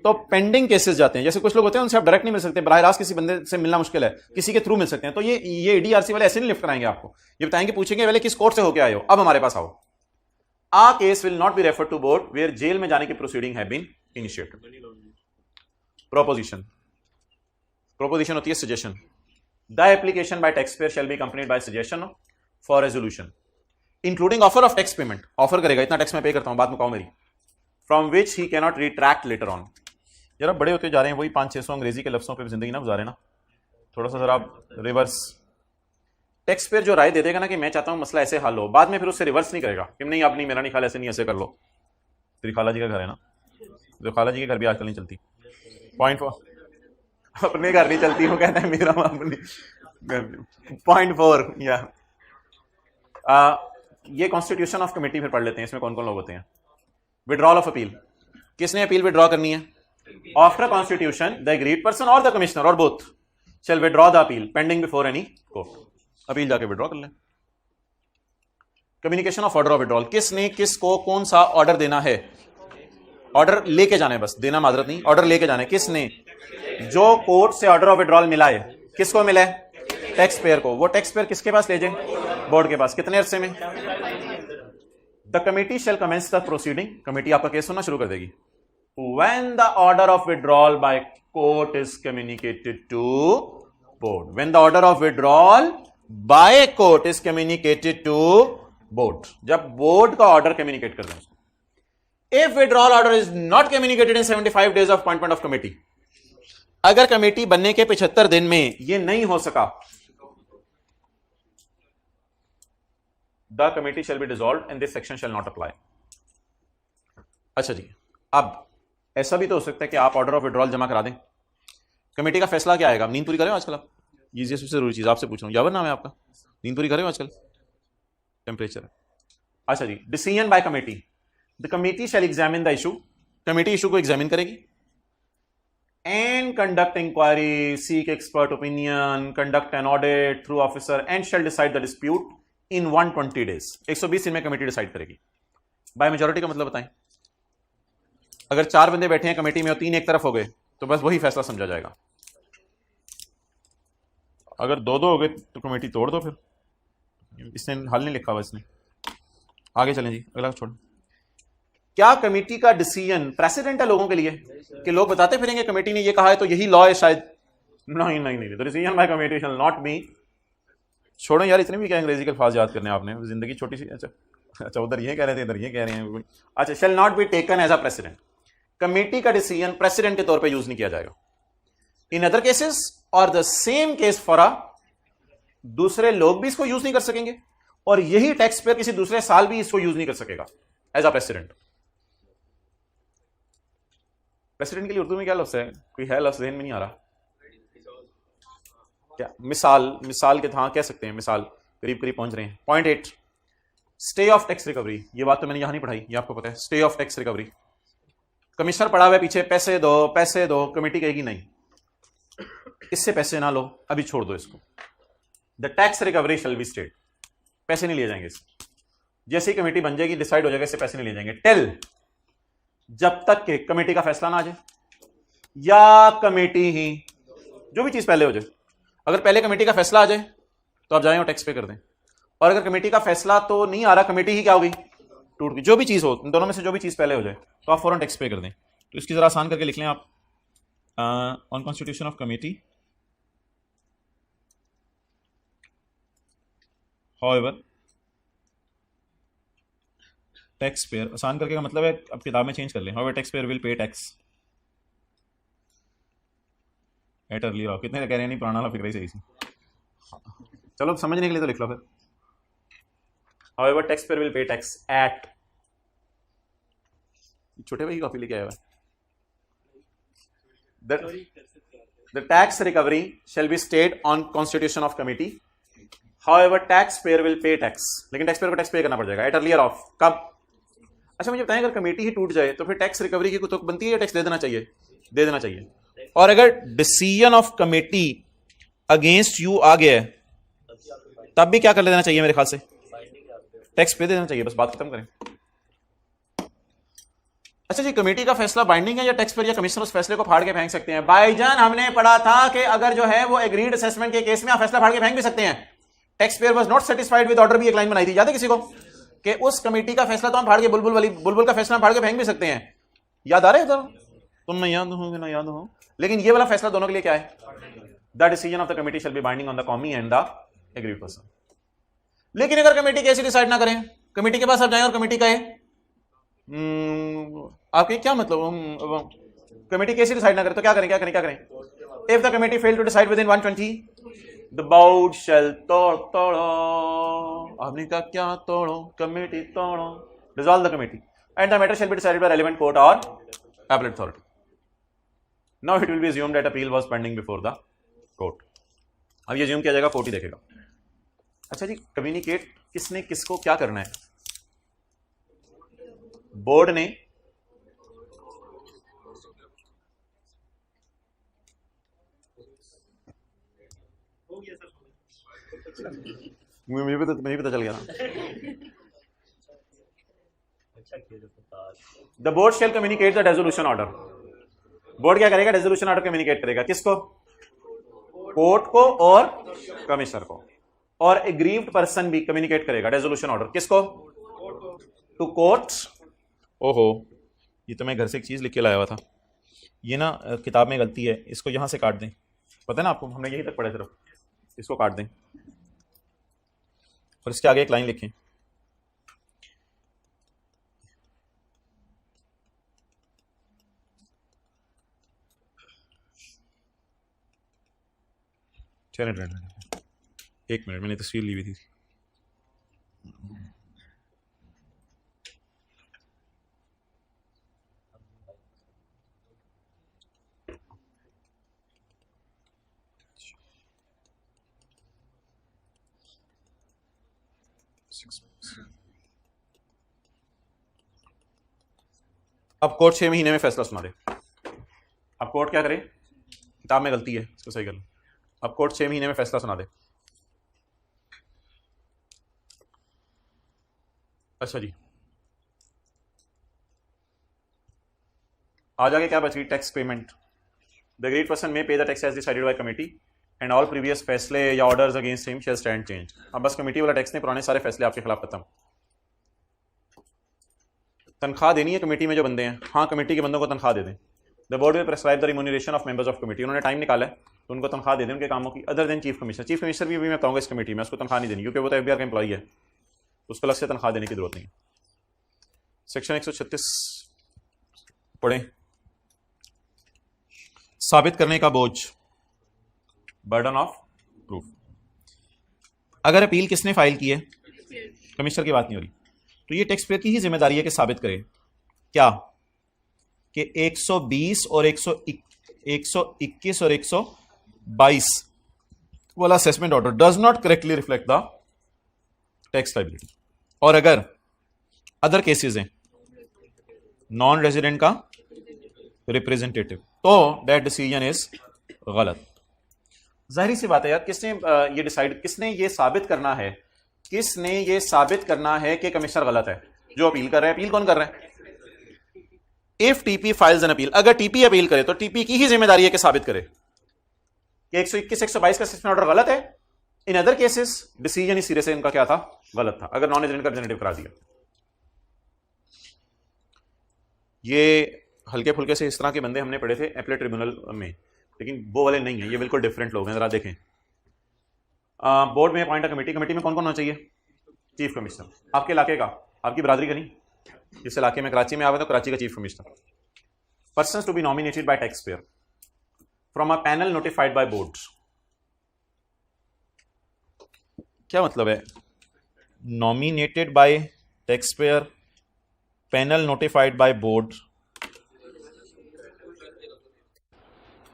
तो पेंडिंग केसेस जाते हैं। जैसे कुछ लोग होते हैं उनसे आप डायरेक्ट नहीं मिल सकते, बराह रास्त किसी बंदे से मिलना मुश्किल है, किसी के थ्रू मिल सकते हैं, तो ये एडीआरसी वाले ऐसे नहीं लिफ्ट कराएंगे आपको, ये बताएंगे, पूछेंगे पहले किस कोर्ट से होके आए हो, अब हमारे पास आओ। A case will not be refer to board where jail में जाने की प्रोसीडिंग है बीन इनिशिएटेड। प्रोपोजिशन, प्रोपोजिशन होती है suggestion. The application by tax payer shall be accompanied bye suggestion for resolution including offer of tax payment. Offer करेगा इतना tax मैं पे करता हूं, बात मुकाओ मेरी, from which he cannot retract later on. जरा बड़े होते जा रहे हैं, वही 500-600 अंग्रेजी के लफ्जों पे जिंदगी ना गुजारे ना, थोड़ा सा जरा रिवर्स। टैक्स पेयर जो राय दे देगा ना कि मैं चाहता हूं मसला ऐसे हल हो, बाद में फिर उससे रिवर्स नहीं करेगा कि नहीं आप नहीं, मेरा नहीं ख्याल, ऐसे नहीं, ऐसे कर लो। तेरी खाला जी का घर है ना, जो खाला जी के घर भी आजकल नहीं चलती। पॉइंट 4, अपने घर नहीं चलती हूँ कहता है मेरा अपनी घर। पॉइंट 4 या ये कॉन्स्टिट्यूशन ऑफ कमेटी फिर पढ़ लेते हैं, इसमें कौन कौन लोग होते हैं। विड्रॉल ऑफ अपील, किसने अपील विड्रॉ करनी है? After constitution the agreed person और द कमिश्नर और both shall withdraw the appeal pending before any court. Appeal जाके विड्रॉ कर लें। Communication of order of withdrawal, किसने किसको कौन सा ऑर्डर देना है? ऑर्डर लेके जाना है, बस देना मादरत नहीं, ऑर्डर लेके जाना है। किसने? जो कोर्ट से ऑर्डर ऑफ विड्रॉल मिला है, किसको मिला है? टैक्स पेयर को। वो टैक्स पेयर किसके पास ले जाए? बोर्ड के पास। कितने अरसे में? The committee shall commence the proceeding, committee आपका केस सुनना शुरू कर देगी when the order of withdrawal by court is communicated to board. When the order of withdrawal by court is communicated to board, जब बोर्ड का order communicate कर दें। If withdrawal order is not communicated in 75 days of appointment of committee, अगर committee बनने के 75 दिन में यह नहीं हो सका, the committee shall B dissolved and this section shall not apply. अच्छा जी, अब ऐसा भी तो हो सकता है कि आप ऑर्डर ऑफ विड्रॉल जमा करा दें, कमेटी का फैसला क्या आएगा? नींद पूरी करे हो आजकल आप? ये सबसे जरूरी चीज आपसे पूछ रहा हूं, यावर नाम है आपका, नींद पूरी करे हो आजकल? टेम्परेचर। अच्छा जी, decision by committee, the committee shall examine the issue, committee issue को एग्जामिन करेगी and conduct inquiry, seek expert opinion, conduct an audit through officer and shall decide the dispute in 120 days. 120 दिन में committee decide करेगी। By majority का मतलब बताएं, अगर 4 बंदे बैठे हैं कमेटी में और 3 एक तरफ हो गए तो बस वही फैसला समझा जाएगा। अगर 2-2 हो गए तो कमेटी तोड़ दो। फिर इसने हल नहीं लिखा हुआ इसने। आगे चलें जी, अगला छोड़। क्या कमेटी का डिसीजन प्रेसिडेंट है लोगों के लिए कि लोग बताते फिरेंगे कमेटी ने ये कहा है तो यही लॉ है शायद? नहीं नहीं नहीं, तो decision by committee shell not B. छोड़ो यार, इतने भी क्या अंग्रेजी के अल्फाज याद करने आपने, जिंदगी छोटी सी। अच्छा उधर ये कह रहे थे, इधर ये कह रहे हैं। अच्छा, shall not be taken as a precedent, committee का डिसीजन प्रेसिडेंट के तौर पे यूज नहीं किया जाएगा। इन अदर केसेस और the same case for a, दूसरे लोग भी इसको यूज नहीं कर सकेंगे और यही टैक्स पेयर किसी दूसरे साल भी इसको यूज नहीं कर सकेगा एज अ प्रेसिडेंट। प्रेसिडेंट के लिए उर्दू में क्या लफ्ज है? कोई है लफ्ज ज़हन में नहीं आ रहा क्या? मिसाल के हाँ कह सकते हैं, मिसाल करीब करीब पहुंच रहे हैं। Point 8, stay of tax recovery. ये बात तो मैंने यहां नहीं पढ़ाई, ये आपको पता है। Stay of tax recovery, commissioner पड़ा हुआ है पीछे, पैसे दो, कमेटी कहेगी नहीं, इससे पैसे ना लो, अभी छोड़ दो इसको। The tax recovery shall be stayed, पैसे नहीं लिए जाएंगे इससे। जैसे ही कमेटी बन जाएगी, डिसाइड हो जाएगा, इससे पैसे नहीं लिए जाएंगे टेल, जब तक के कमेटी का फैसला ना आ जाए या कमेटी ही जो भी चीज पहले हो जाए। अगर पहले कमेटी का फैसला आ जाए तो आप जाएं और टैक्स पे कर दें, और अगर कमेटी का फैसला तो नहीं आ रहा, कमेटी ही क्या होगी? टूट गई। जो भी चीज हो, इन दोनों में से जो भी चीज पहले हो जाए तो आप फौरन टैक्स पे कर दें। तो इसकी जरा आसान करके लिख लें आप, on constitution of committee, however tax payer, आसान करके का मतलब है, अब किताब में चेंज कर लें, however tax payer will pay tax at early of. कितने कह रहे हैं? नहीं, पुराना वाला फिक्र ही सही सी। चलो समझने के लिए तो लिख लो फिर, however tax payer will pay tax at, छोटे भाई की कॉपी लेके आया हुआ। The tax recovery shall be stayed on constitution of committee, however tax payer will pay tax, लेकिन टैक्स पेयर को टैक्स पे करना पड़ जाएगा एट अर्लियर ऑफ। कब? अच्छा मुझे बताएं, अगर कमेटी ही टूट जाए तो फिर टैक्स रिकवरी की तो बनती है या टैक्स दे देना चाहिए? दे देना चाहिए। और अगर decision of committee against you आ गया है तब भी क्या कर लेना चाहिए? मेरे ख्याल से टैक्स पे दे देना चाहिए, बस बात खत्म करें। अच्छा जी, कमेटी का फैसला बाइंडिंग है या टैक्स पेयर या कमिश्नर उस फैसले को फाड़ के फेंक सकते हैं? भाईजान हमने पढ़ा था कि अगर जो है वो एग्रीड असेसमेंट के केस में आप फैसला फाड़ के फेंक भी सकते हैं। Tax payer was not satisfied with order भी एक लाइन बनाई थी, याद है किसी को? कि उस कमेटी का फैसला तो हम फाड़ के बुलबुल का फैसला हम फाड़ के फेंक भी सकते हैं। याद आ रहा है उधर? तुम ना याद हो ना याद हो, लेकिन ये वाला फैसला दोनों के लिए क्या है? The decision of the committee shall be binding on the कॉमी एंड द एग्रीड पर्सन। लेकिन अगर कमेटी कैसे डिसाइड ना करें, कमेटी के पास आप जाएं और कमेटी कहे, आपके क्या मतलब, कमेटी कैसे डिसाइड ना करे तो क्या करें? If the committee fail to decide within 120, the board shall तोड़ो। आपने कहा क्या तोड़ो? कमेटी तोड़ो। Dissolve the committee and the matter shall be decided by relevant court और appellate authority. Now it will be assumed that appeal was pending before the court। अब ये assume किया जाएगा, कोर्ट ही देखेगा। अच्छा जी, कम्युनिकेट किसने किसको क्या करना है? बोर्ड ने मुझे भी पता चल गया। The board shall communicate the resolution order. Board क्या करेगा? रेजोल्यूशन ऑर्डर कम्युनिकेट करेगा। किसको? कोर्ट को और कमिश्नर को। और एग्रीव्ड पर्सन भी कम्युनिकेट करेगा रेजोल्यूशन ऑर्डर। किसको? To court. ओहो, ये तो मैं घर से एक चीज लिख के लाया हुआ था, ये ना किताब में गलती है, इसको यहां से काट दें। पता है ना आपको, हमने यही तक पढ़े, सिर्फ इसको काट दें और इसके आगे एक लाइन लिखें, एक मिनट, मैंने तस्वीर ली हुई थी। अब कोर्ट 6 महीने में फैसला सुना दे। अब कोर्ट क्या करे, किताब में गलती है, इसको सही कर लो। अब कोर्ट 6 महीने में फैसला सुना दे। अच्छा जी, आ जाके क्या बच गई, tax payment. The great person may pay the tax as decided by committee and all previous फैसले या orders against him shall stand change. अब बस कमेटी वाला टैक्स ने पुराने सारे फैसले आपके खिलाफ खत्म। तनख्वाह देनी है कमेटी में जो बंदे हैं, हाँ कमेटी के बंदों को तनख्वाह दे दें। The board will prescribe the remuneration of members of committee. उन्होंने टाइम निकाला है तो उनको तनख्वाह दे दें उनके कामों की। Other than chief commissioner, chief commissioner भी मैं बताऊंगा इस कमेटी में, उसको तनख्वाह नहीं देनी क्योंकि वो तो एफबीआर का एम्प्लॉई है, उसको अलग से तनख्वाह देने की जरूरत नहीं है। सेक्शन 136 पढ़ें। साबित करने का बोझ, बर्डन ऑफ प्रूफ। अगर अपील किसने फाइल की है, कमिश्नर की बात नहीं हो रही, तो ये टैक्स पेयर की ही जिम्मेदारी है कि साबित करे क्या कि 120 और 121 और 122 वाला assessment order does not correctly reflect the tax liability. और अगर अदर केसेस हैं, नॉन रेजिडेंट का रिप्रेजेंटेटिव, तो दैट डिसीजन इज गलत। जाहिर सी बात है यार, किसने ये डिसाइड, किसने ये साबित करना है, किसने ये साबित करना है कि कमिश्नर गलत है? जो अपील कर रहा है। अपील कौन कर रहा है? If TP files an appeal, अगर टीपी अपील करे तो टीपी की ही जिम्मेदारी है कि साबित करे कि 121 122 का असेसमेंट ऑर्डर गलत है। इन अदर केसेस डिसीजन इस सिरे से इनका क्या था, गलत था, अगर नॉन रेजिडेंट का रिप्रेजेंटेटिव करा दिया। ये हल्के फुल्के से इस तरह के बंदे हमने पढ़े थे एपलेट ट्रिब्यूनल में, लेकिन वो वाले नहीं है, ये बिल्कुल डिफरेंट लोग हैं। जरा देखें, बोर्ड में अपॉइंट कमेटी, कमेटी में कौन कौन होना चाहिए? Chief commissioner. आपके इलाके का, आपकी बरादरी का नहीं, जिस इलाके में कराची में आवे तो कराची का chief commissioner. Persons to be nominated by tax payer from a panel notified by board. क्या मतलब है nominated by tax payer, panel notified by board?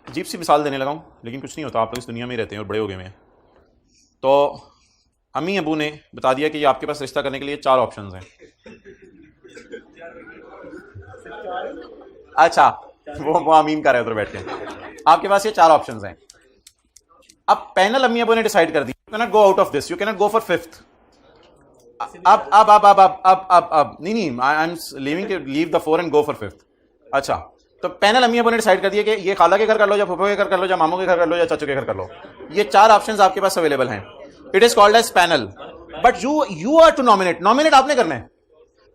अजीब सी मिसाल देने लगा हूं, लेकिन कुछ नहीं होता, आप लोग इस दुनिया में रहते हैं और बड़े हो गए हैं। तो अम्मी अबू ने बता दिया कि ये आपके पास रिश्ता करने के लिए 4 ऑप्शंस हैं। अच्छा, वो अमीन कर रहे उधर बैठ के। आपके पास ये 4 ऑप्शंस हैं। अब पैनल अम्मी अबू ने डिसाइड कर दिया, you can not go out of this, you can not go for 5th। अब नहीं, I am leave the 4 and go for 5th। अच्छा, तो पैनल अम्मी अबू ने डिसाइड कर दिया कि ये खाला के घर कर लो, या फूफो के घर कर लो, या मामू के घर कर लो, या चाचू के घर कर लो। ये 4 ऑप्शंस आपके पास अवेलेबल हैं। It is called as panel, but you are to nominate. Nominate आपने करना है,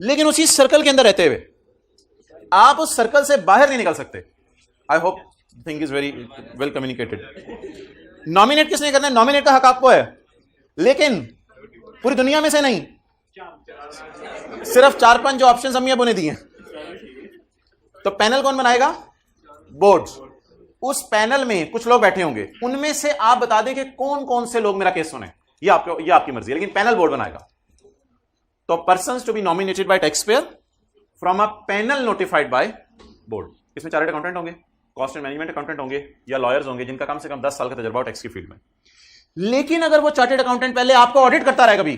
लेकिन उसी सर्कल के अंदर रहते हुए आप उस सर्कल से बाहर नहीं निकल सकते। I hope thing is very well communicated. Nominate किसने करना है? नॉमिनेट का हक आपको है, लेकिन पूरी दुनिया में से नहीं, सिर्फ 4-5 जो ऑप्शन अम्मी अबू ने दिए। तो पैनल कौन बनाएगा? बोर्ड। उस पैनल में कुछ लोग बैठे होंगे, उनमें से आप बता दें कि कौन कौन से लोग मेरा केस सुने, ये आपकी मर्जी है, लेकिन पैनल बोर्ड बनाएगा। तो persons to be nominated by tax payer from a panel notified by board. इसमें चार्टर्ड अकाउंटेंट होंगे, कॉस्ट एंड मैनेजमेंट अकाउंटेंट होंगे, या लॉयर्स होंगे जिनका कम से कम 10 साल का तजर्बा हो टैक्स की फील्ड में। लेकिन अगर वो चार्टर्ड अकाउंटेंट पहले आपको ऑडिट करता रहे कभी,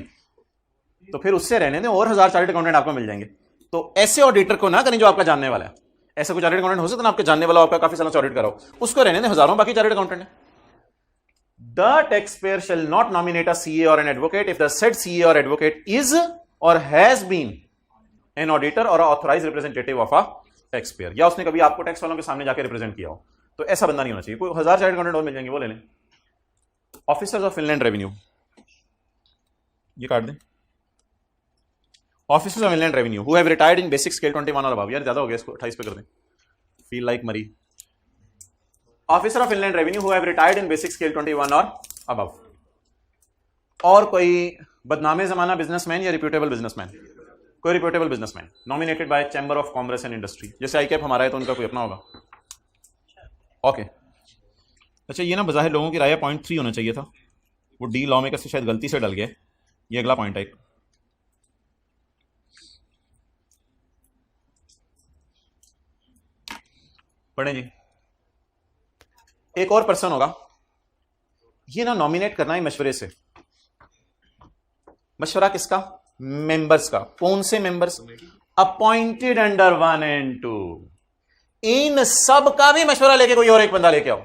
तो फिर उससे रहने दें, और 1000 चार्टर्ड अकाउंटेंट आपको मिल जाएंगे। तो ऐसे ऑडिटर को ना करें जो आपका जानने वाला है। ऐसा कुछ चार्टर्ड अकाउंटेंट हो सकता है ना आपके जानने वाला, आपका काफी सालों से ऑडिट कराओ, उसको रहने दें, हजारों बाकी चार्टर्ड अकाउंटेंट है। The tax payer shall not nominate a CA और an advocate if the said CA और एडवोकेट इज और हैज बीन एन ऑडिटर और authorise representative of a tax payer, या उसने कभी आपको टैक्स वालों के सामने जाकर रिप्रेजेंट किया हो। तो ऐसा बंदा नहीं होना चाहिए। कोई 1000 चार्टर्ड अकाउंटेंट और मिल जाएंगे, वो ले लें। ऑफिसर्स ऑफ इनलैंड रेवेन्यू, ये काट दें। Officers of inland revenue who have retired in basic scale 21 और अबव। यार ज्यादा हो गया, इसको 28 पे कर दें। फील लाइक मरी। Officer of inland revenue who have retired in basic scale 21 और अबव। और कोई बदनामे जमाना बिजनेसमैन या रिप्यूटेबल बिजनेसमैन, कोई reputable businessman nominated by chamber of commerce and industry. जैसे आईकैप हमारा है तो उनका कोई अपना होगा। ओके, अच्छा, ये ना बाज़ाहिर लोगों की राय 0.3 होना चाहिए था, वो डी लॉ मेकर से शायद गलती से डल गया। ये अगला पॉइंट है। पढ़ें जी। एक और पर्सन होगा, ये ना नॉमिनेट करना है मशवरे से। मशवरा किसका? मेंबर्स का। कौन से मेंबर्स? Appointed under 1 and 2। इन सब का भी मशवरा लेके कोई और एक बंदा लेके आओ।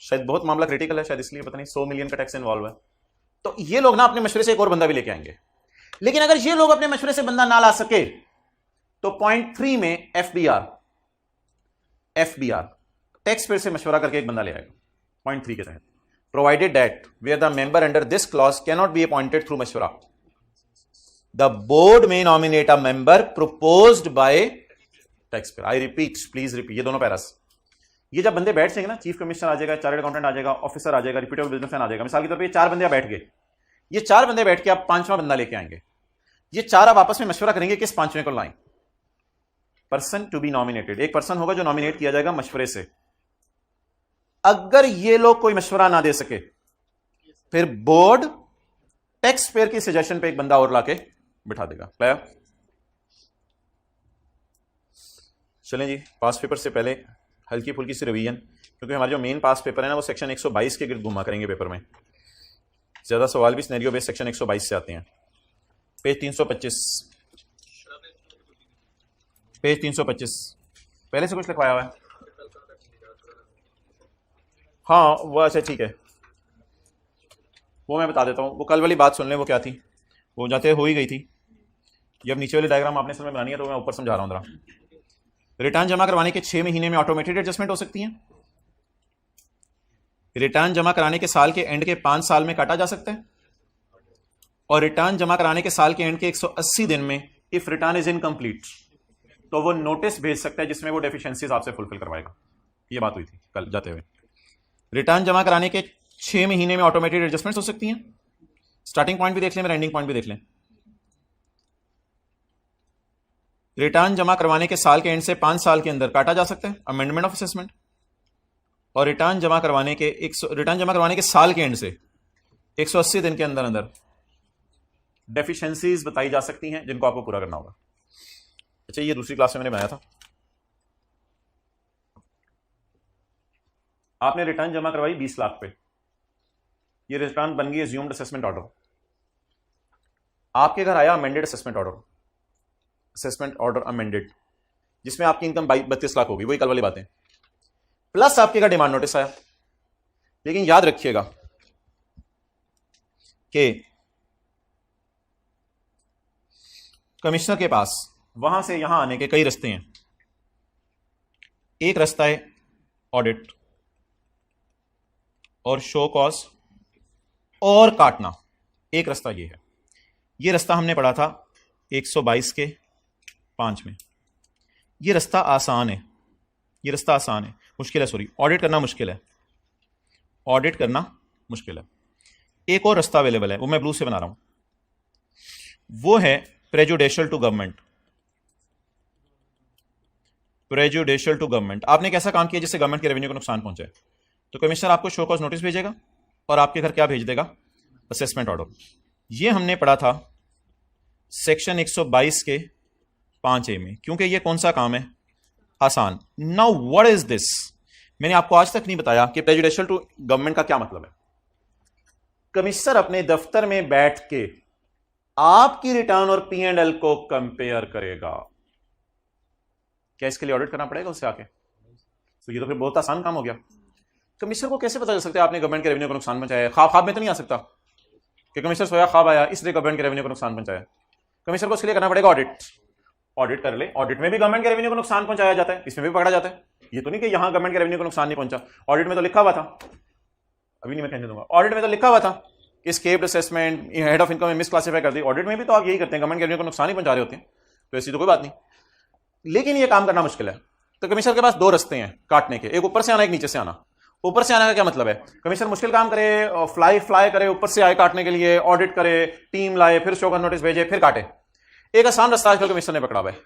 शायद बहुत मामला क्रिटिकल है, शायद इसलिए पता नहीं 100 मिलियन का टैक्स इन्वॉल्व है। तो ये लोग ना अपने मशवरे से एक और बंदा भी लेके आएंगे। लेकिन अगर ये लोग अपने मशवरे से बंदा ना ला सके तो पॉइंट 3 में एफबीआर टैक्स पेयर से मशवरा करके एक बंदा ले आएगा। पॉइंट 3 के तहत provided that where the member under this clause cannot be appointed through मशवरा, the board may nominate a member proposed by tax payer. I repeat, please repeat, ये दोनों पैरास। ये जब बंदे बैठ जाएंगे ना, चीफ कमिश्नर आ जाएगा, चार्टर्ड अकाउंटेंट आ जाएगा, ऑफिसर आ जाएगा, रिप्यूटेबल बिजनेसमैन आ जाएगा, मिसाल के तौर पे ये 4 बंदे बैठ गए। ये 4 बंदे बैठ के आप 5वां बंदा लेके आएंगे। ये 4 आप आपस में मशवरा करेंगे किस 5वें को लाएं। पर्सन टू बी नॉमिनेटेड, एक पर्सन होगा जो नॉमिनेट किया जाएगा मशवरे से। अगर ये लोग कोई मशवरा ना दे सके फिर बोर्ड टैक्स पेयर की सजेशन पे एक बंदा और लाके बिठा देगा। क्लियर? चलें जी, पास पेपर से पहले हल्की फुल्की सी रिवीजन, क्योंकि हमारे जो मेन पास पेपर है ना वो सेक्शन 122 के गिर्द घुमा करेंगे पेपर में। ज्यादा सवाल भी सिनेरियो बेस्ड सेक्शन 122 से आते हैं। पेज 325, पेज 325 पहले से कुछ लिखवाया हुआ है? हाँ वो अच्छा ठीक है, वो मैं बता देता हूँ। वो कल वाली बात सुन लें, वो क्या थी, वो जाते हो ही गई थी। जब नीचे वाली डायग्राम आपने समय बनानी है तो मैं ऊपर समझा रहा हूँ जरा। रिटर्न जमा करवाने के 6 महीने में ऑटोमेटेड एडजस्टमेंट हो सकती है। रिटर्न जमा कराने के साल के एंड के 5 साल में काटा जा सकता है। और रिटर्न जमा कराने के साल के एंड के 180 दिन में इफ रिटर्न इज इनकम्प्लीट तो वो नोटिस भेज सकता है जिसमें वो डेफिशिएंसीज आपसे फुलफिल करवाएगा। ये बात हुई थी कल जाते हुए। रिटर्न जमा कराने के 6 महीने में ऑटोमेटेड एडजस्टमेंट्स हो सकती हैं। स्टार्टिंग पॉइंट भी देख लें, मेरा एंडिंग पॉइंट भी देख लें। रिटर्न जमा करवाने के साल के एंड से 5 साल के अंदर काटा जा सकता है, अमेंडमेंट ऑफ असेसमेंट। और रिटर्न जमा करवाने के साल के एंड से 180 दिन के अंदर अंदर डेफिशिएंसीज बताई जा सकती हैं जिनको आपको पूरा करना होगा। अच्छा, ये दूसरी क्लास में मैंने बनाया था। आपने रिटर्न जमा करवाई 20 लाख पे, ये रिटर्न बन गई अज्यूम्ड असेसमेंट ऑर्डर। आपके घर आया amended assessment order, assessment order amended, जिसमें आपकी इनकम 32 लाख होगी, वही कल वाली बातें, प्लस आपके घर डिमांड नोटिस आया। लेकिन याद रखिएगा कि कमिश्नर के पास वहां से यहां आने के कई रास्ते हैं। एक रास्ता है ऑडिट और शो कॉज और काटना, एक रास्ता ये है। ये रास्ता हमने पढ़ा था 122 के 5 में। ये रास्ता आसान है, ये रास्ता आसान है, मुश्किल है, सॉरी, ऑडिट करना मुश्किल है, ऑडिट करना मुश्किल है। एक और रास्ता अवेलेबल है, वो मैं ब्लू से बना रहा हूं, वो है prejudicial to government. Prejudicial to government, आपने कैसा काम किया जिससे गवर्नमेंट के रेवेन्यू को नुकसान पहुंचे, तो कमिश्नर आपको शो कॉज नोटिस भेजेगा और आपके घर क्या भेज देगा, असेसमेंट ऑर्डर। ये हमने पढ़ा था सेक्शन 122 के 5A में। क्योंकि ये कौन सा काम है, आसान। नाउ व्हाट इज दिस, मैंने आपको आज तक नहीं बताया कि प्रेजुडिशियल टू गवर्नमेंट का क्या मतलब है। कमिश्नर अपने दफ्तर में बैठ के आपकी रिटर्न और P&L को कंपेयर करेगा। क्या इसके लिए ऑडिट करना पड़ेगा उससे आके? तो ये तो फिर बहुत आसान काम हो गया। कमिश्नर को कैसे पता चल सकता है आपने गवर्नमेंट के रेवेन्यू को नुकसान पहुंचाया है? ख्वाब में तो नहीं आ सकता कि कमिश्नर सोया ख्वाब आया इसलिए गवर्नमेंट के रेवेन्यू को नुकसान पहुंचाया। कमिश्नर को इसके लिए करना पड़ेगा ऑडिट। ऑडिट कर ले, ऑडिट में भी गवर्नमेंट के रेवेन्यू को नुकसान पहुंचाया जाता है, इसमें भी पकड़ा जाता है। ये तो नहीं कि यहां गवर्नमेंट के रेवेन्यू को नुकसान नहीं पहुंचा, ऑडिट में तो लिखा हुआ था, अभी नहीं मैं कहने दूंगा, ऑडिट में तो लिखा हुआ था escaped assessment, head of income में मिसक्लासिफाई कर दी। ऑडिट में भी तो आप यही करते हैं, गवर्नमेंट के रेवेन्यू को नुकसान ही पहुंचा रहे होते हैं, तो ऐसी तो कोई बात नहीं। लेकिन ये काम करना मुश्किल है। तो कमिश्नर के पास 2 रास्ते हैं काटने के, एक ऊपर से आना, एक नीचे से आना। ऊपर से आने का क्या मतलब है, कमिश्नर मुश्किल काम करे, फ्लाई करे, ऊपर से आए काटने के लिए, ऑडिट करे, टीम लाए, फिर शो का नोटिस भेजे, फिर काटे। एक आसान रास्ता आजकल कमिश्नर ने पकड़ा हुआ है।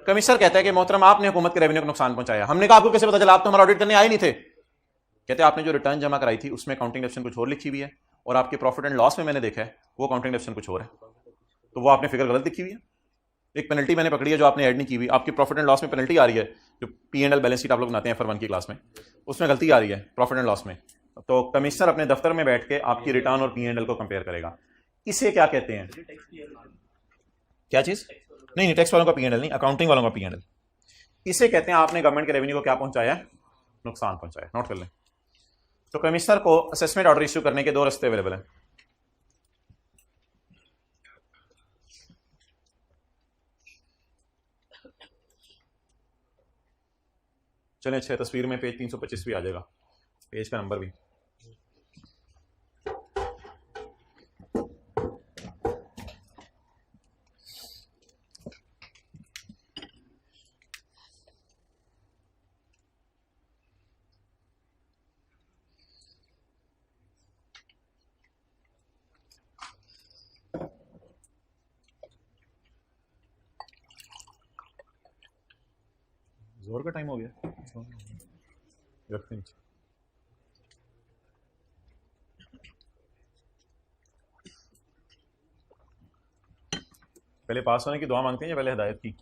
कमिश्नर कहता है कि मोहतरम आपने हुकूमत के रेवेन्यू को नुकसान पहुंचाया। हमने कहा आपको कैसे पता चला, आप तो हमारा ऑडिट करने आए नहीं थे। कहते हैं आपने जो रिटर्न जमा कराई थी उसमें अकाउंटिंग डेफिनेशन कुछ और लिखी हुई है और आपके प्रॉफिट एंड लॉस में मैंने देखा है वो अकाउंटिंग डेफिनेशन कुछ और है, तो वो आपने फिगर गलत लिखी हुई है। एक पेनल्टी मैंने पकड़ी है जो आपने ऐड नहीं की हुई, आपकी प्रॉफिट एंड लॉस में पेनल्टी आ रही है, जो P&L बैलेंस शीट आप लोग बनाते हैं फॉर 1 की क्लास में, उसमें गलती आ रही है प्रॉफिट एंड लॉस में। तो कमिश्नर अपने दफ्तर में बैठ के आपकी रिटर्न और P&L को कंपेयर करेगा। इसे क्या कहते हैं? क्या चीज? नहीं नहीं, टैक्स वालों का P&L नहीं, अकाउंटिंग वालों का P&L। इसे कहते हैं आपने गवर्नमेंट के रेवेन्यू को क्या पहुंचाया? नुकसान पहुंचाया। नोट कर लें। तो कमिश्नर को असेसमेंट ऑर्डर इश्यू करने के 2 रास्ते अवेलेबल हैं। चलें, अच्छे तस्वीर में पेज 325 भी आ जाएगा, पेज का नंबर भी। जोर का टाइम हो गया, रखते नीचे। पहले पास होने की दुआ मांगते हैं या पहले हिदायत की?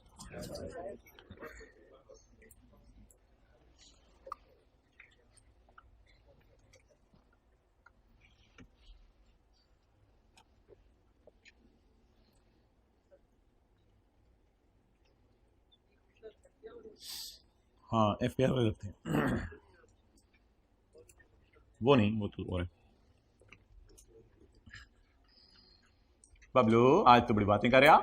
हाँ, FPR वाले रखते हैं। वो नहीं, वो तो और है। बबलू आज तो बड़ी बातें कर रहा।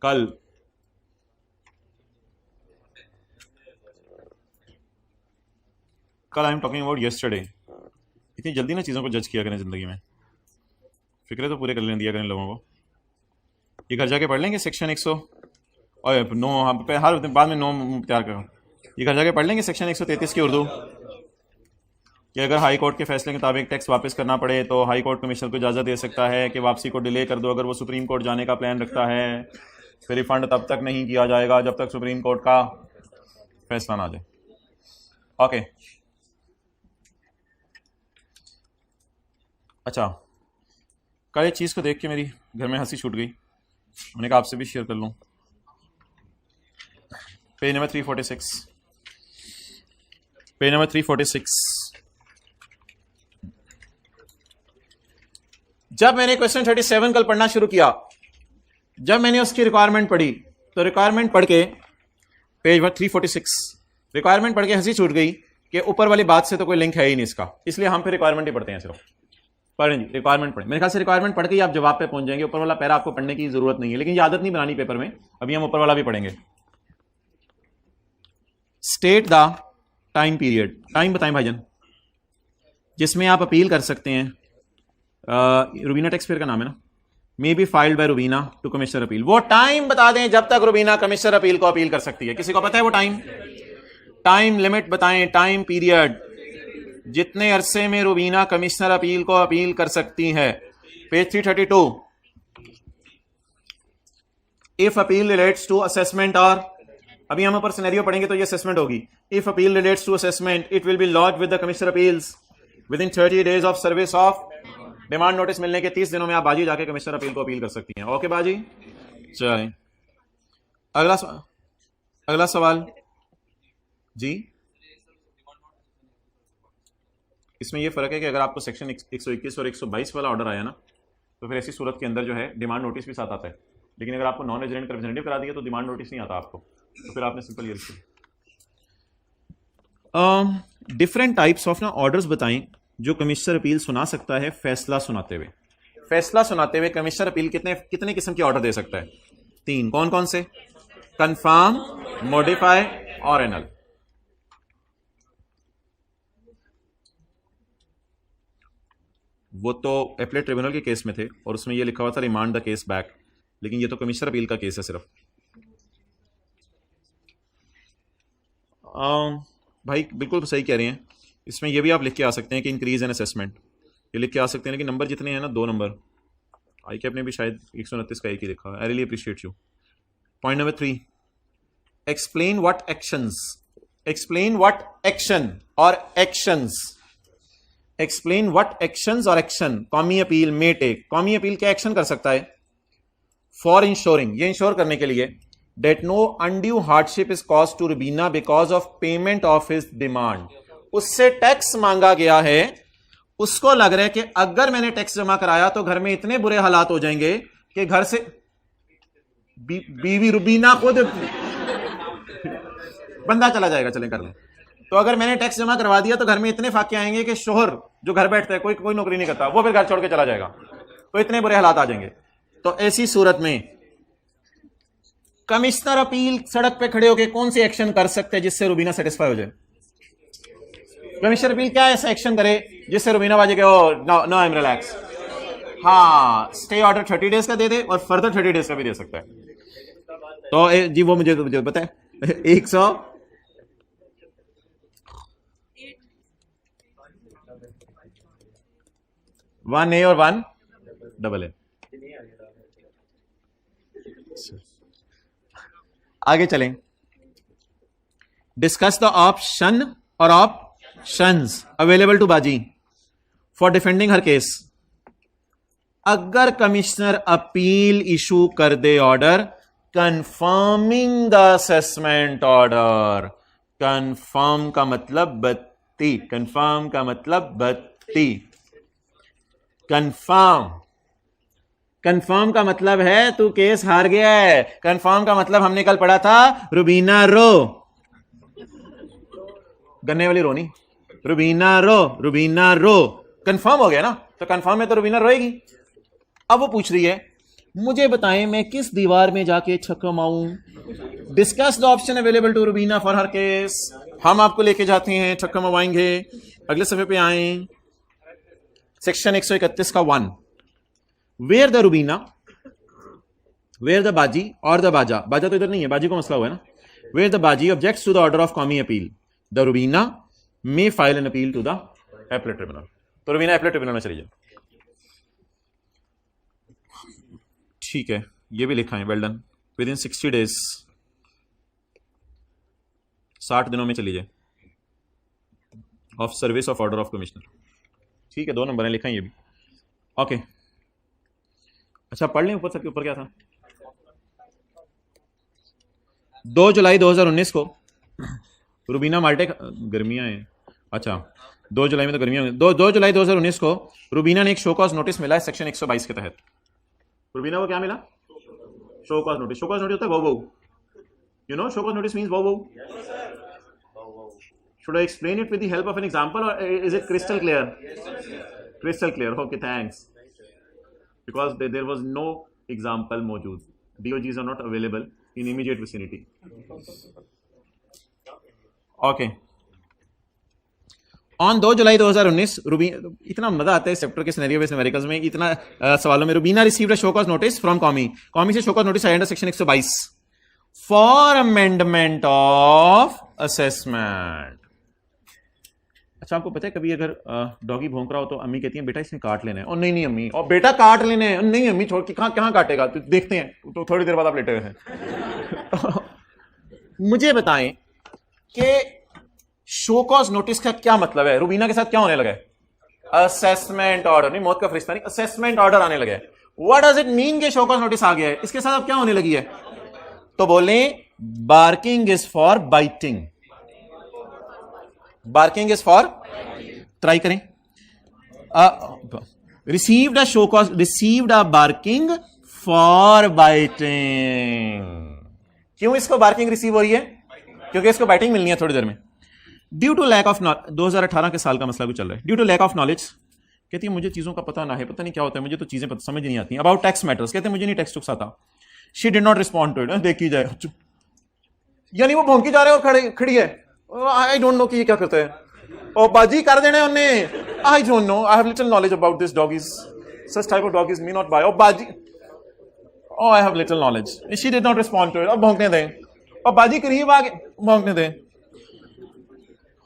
कल I am talking about yesterday. इतनी जल्दी ना चीज़ों को जज किया करें ज़िंदगी में, फिक्रे तो पूरे कर लेने दिया करें लोगों को। ये घर जाके पढ़ लेंगे सेक्शन 100 और 9, हर बाद में 9 तैयार करो। ये घर जाके पढ़ लेंगे सेक्शन 133 की उर्दू, कि अगर हाई कोर्ट के फैसले के मुताबिक टैक्स वापस करना पड़े तो हाई कोर्ट कमिश्नर को इजाज़त दे सकता है कि वापसी को डिले कर दो। अगर वो सुप्रीम कोर्ट जाने का प्लान रखता है फिर रिफंड तब तक नहीं किया जाएगा जब तक सुप्रीम कोर्ट का फैसला ना जाए। ओके, अच्छा, कल एक चीज़ को देख के मेरी घर में हंसी छूट गई, मैंने कहा आपसे भी शेयर कर लूँ। Page number 346, page number 346। जब मैंने क्वेश्चन 37 कल पढ़ना शुरू किया, जब मैंने उसकी रिक्वायरमेंट पढ़ी तो रिक्वायरमेंट पढ़ के पेज 346 रिक्वायरमेंट पढ़ के हंसी छूट गई कि ऊपर वाली बात से तो कोई लिंक है ही नहीं इसका, इसलिए हम फिर रिक्वायरमेंट ही पढ़ते हैं। सिर्फ पढ़ें जी, रिक्वायरमेंट पढ़ें। मेरे ख्याल से रिक्वायरमेंट पढ़ के ही आप जवाब पे पहुंच जाएंगे। ऊपर वाला पैरा आपको पढ़ने की जरूरत नहीं है, लेकिन ये आदत नहीं बनानी पेपर में। अभी हम ऊपर वाला भी पढ़ेंगे। State the time period, time बताएं भाईजान, जिसमें आप अपील कर सकते हैं। रुबीना टैक्स पेयर का नाम है ना, may be filed by Rubina to commissioner appeal. वो टाइम बता दें जब तक रुबीना कमिश्नर अपील को अपील कर सकती है। किसी को पता है वो टाइम? टाइम लिमिट बताएं, टाइम पीरियड, जितने अरसे में रुबीना कमिश्नर अपील को अपील कर सकती है। Page 332। If appeal relates to assessment और, अभी हम ऊपर सिनेरियो पढ़ेंगे तो ये असेसमेंट होगी। If appeal relates to assessment it will be lodged with the commissioner appeals within 30 days of service of. Demand notice मिलने के 30 दिनों में आप बाजी जाके कमिश्नर अपील को अपील कर सकती हैं। ओके बाजी, चलें अगला सवाल जी। इसमें यह फर्क है कि अगर आपको सेक्शन 121 और 122 वाला ऑर्डर आया ना तो फिर ऐसी सूरत के अंदर जो है डिमांड नोटिस भी साथ आता है, लेकिन अगर आपको नॉन रेजिडेंट रिप्रेजेंटेटिव करा दिया तो डिमांड नोटिस नहीं आता आपको, तो फिर आपने सिंपल ये डिफरेंट टाइप्स ऑफ ना ऑर्डर्स बताएं जो कमिश्नर अपील सुना सकता है फैसला सुनाते हुए। फैसला सुनाते हुए कमिश्नर अपील कितने किस्म के ऑर्डर दे सकता है? 3। कौन कौन से? कंफर्म, मॉडिफाई और एनल। वो तो एपलेट ट्रिब्यूनल के केस में थे और उसमें ये लिखा हुआ था रिमांड द केस बैक, लेकिन ये तो कमिश्नर अपील का केस है सिर्फ। भाई बिल्कुल सही कह रहे हैं। इसमें यह भी आप लिख के आ सकते हैं कि इंक्रीज इन असेसमेंट, ये लिख के आ सकते हैं, लेकिन नंबर जितने हैं ना 2 नंबर, आई कैप ने भी शायद 129 का एक ही लिखा है। I really appreciate you. Point number 3, explain what actions, explain what action और एक्शंस, एक्सप्लेन व्हाट एक्शंस और एक्शन कौमी अपील मे टेक। कौमी अपील क्या एक्शन कर सकता है? फॉर इंश्योरिंग, ये इंश्योर करने के लिए that no undue hardship is caused to Rubina because of payment of his demand। उससे टैक्स मांगा गया है, उसको लग रहा है कि अगर मैंने टैक्स जमा कराया तो घर में इतने बुरे हालात हो जाएंगे कि घर से बीवी रुबीना खुद बंदा चला जाएगा, चलें कर लें। तो अगर मैंने टैक्स जमा करवा दिया तो घर में इतने फाके आएंगे कि शोहर जो घर बैठता है, कोई नौकरी नहीं करता, वो फिर घर छोड़ के चला जाएगा, तो इतने बुरे हालात आ जाएंगे। तो ऐसी सूरत में कमिश्नर अपील सड़क पे खड़े होकर कौन से एक्शन कर सकते हैं जिससे रुबीना सेटिस्फाई हो जाए? कमिश्नर अपील क्या ऐसा एक्शन करे जिससे रुबीना बाजी के नो आई एम रिलैक्स। हाँ, स्टे ऑर्डर 30 डेज का दे दे और फर्दर 30 डेज का भी दे सकता है। तो जी वो मुझे बताए 100 1A और 1AA। आगे चलें। डिस्कस द ऑप्शन और ऑप्शंस अवेलेबल टू बाजी फॉर डिफेंडिंग हर केस। अगर कमिश्नर अपील इशू कर दे order confirming the assessment order, confirm का मतलब बत्ती, कंफर्म का मतलब बत्ती, कंफर्म, कंफर्म का मतलब है तू केस हार गया है। कंफर्म का मतलब हमने कल पढ़ा था रुबीना रो, गन्ने वाली रोनी, रुबीना रो, रुबीना रो, कंफर्म हो गया ना। तो कंफर्म में तो रुबीना रोएगी। अब वो पूछ रही है मुझे बताएं मैं किस दीवार में जाके छक्का माऊं। Discuss the option available to Rubina for her case. हम आपको लेके जाते हैं, छक्का मवाएंगे। अगले सफे पे आए, सेक्शन 131 का 1, where the Rubina, where the बाजी और द बाजा, बाजा तो इधर नहीं है, बाजी को मसला हुआ है ना। वेयर द बाजी objects to the order of कौमी appeal, the Rubina may file an appeal to the appellate tribunal. तो रुबीना एपलेट ट्रिब्यूनल में चली जाए। ठीक है, ये भी लिखा है, well done. With in 60 days, 60 दिनों में चली जाए of service of order of commissioner. ठीक है, 2 नंबर है, लिखा है ये भी। ओके, अच्छा पढ़ लें ऊपर सबके ऊपर क्या था। 2 जुलाई 2019 को रुबीना माल्टे, गर्मियां हैं, अच्छा 2 जुलाई में तो गर्मियां हैं। 2 जुलाई 2019 को रुबीना ने एक शो कॉज नोटिस मिला है सेक्शन 122 के तहत। रुबीना को क्या मिला? Show cause notice. Show cause notice होता है wow, you know show cause notice means wow. Should I explain it with the help of an example और is it crystal clear? Crystal clear, okay thanks. Because there was no example मौजूद, DOGs are not available in immediate vicinity. Okay. On 2 जुलाई 2019 रुबीना, इतना मजा आता है इस chapter के scenario based numericals में, इतना सवालों में। Rubina received a show cause notice from कौमी, कौमी से शो कॉज नोटिस आया under section 122 for amendment of assessment. अच्छा, आपको पता है कभी अगर डॉगी भौंक रहा हो तो अम्मी कहती है बेटा इसने काट लेना है, और नहीं नहीं अम्मी, और बेटा काट लेने हैं, नहीं अम्मी छोड़ के कहां काटेगा, तो देखते हैं। तो थोड़ी देर बाद आप लेटे हुए हैं। मुझे बताएं कि शो कॉज नोटिस का क्या मतलब है? रुबीना के साथ क्या होने लगा है? असेसमेंट ऑर्डर, नहीं मौत का फरिश्ता नहीं, असेसमेंट ऑर्डर आने लगा है। व्हाट डज इट मीन कि शो कॉज नोटिस आ गया है? इसके साथ अब क्या होने लगी है? तो बोले barking is for biting, barking is for, try करें, received a show cause, received a barking for biting. क्यों इसको बार्किंग रिसीव हो रही है? क्योंकि इसको बाइटिंग मिलनी है थोड़ी देर में। ड्यू टू लैक ऑफ, 2018 के साल का मसला कुछ चल रहा है। Due to lack of knowledge, कहती है मुझे चीजों का पता ना है, पता नहीं क्या होता है, मुझे तो चीजें समझ नहीं आती। अबाउट टैक्स मैटर्स, कहते हैं मुझे नहीं टैक्स टुक्स आता। She did not respond to it, देखी जाए, यानी वो भौंकी जा रहे हैं और खड़ी है। आई डोंट नो कि ये क्या करता है, और बाजी कर देने उन्हें। I don't know, I have little knowledge about this doggies, such type of doggies me not bye. और बाजी, oh I have little knowledge. She did not respond to it, अब भौंकने दें, और बाजी करीब आगे भौंकने दें।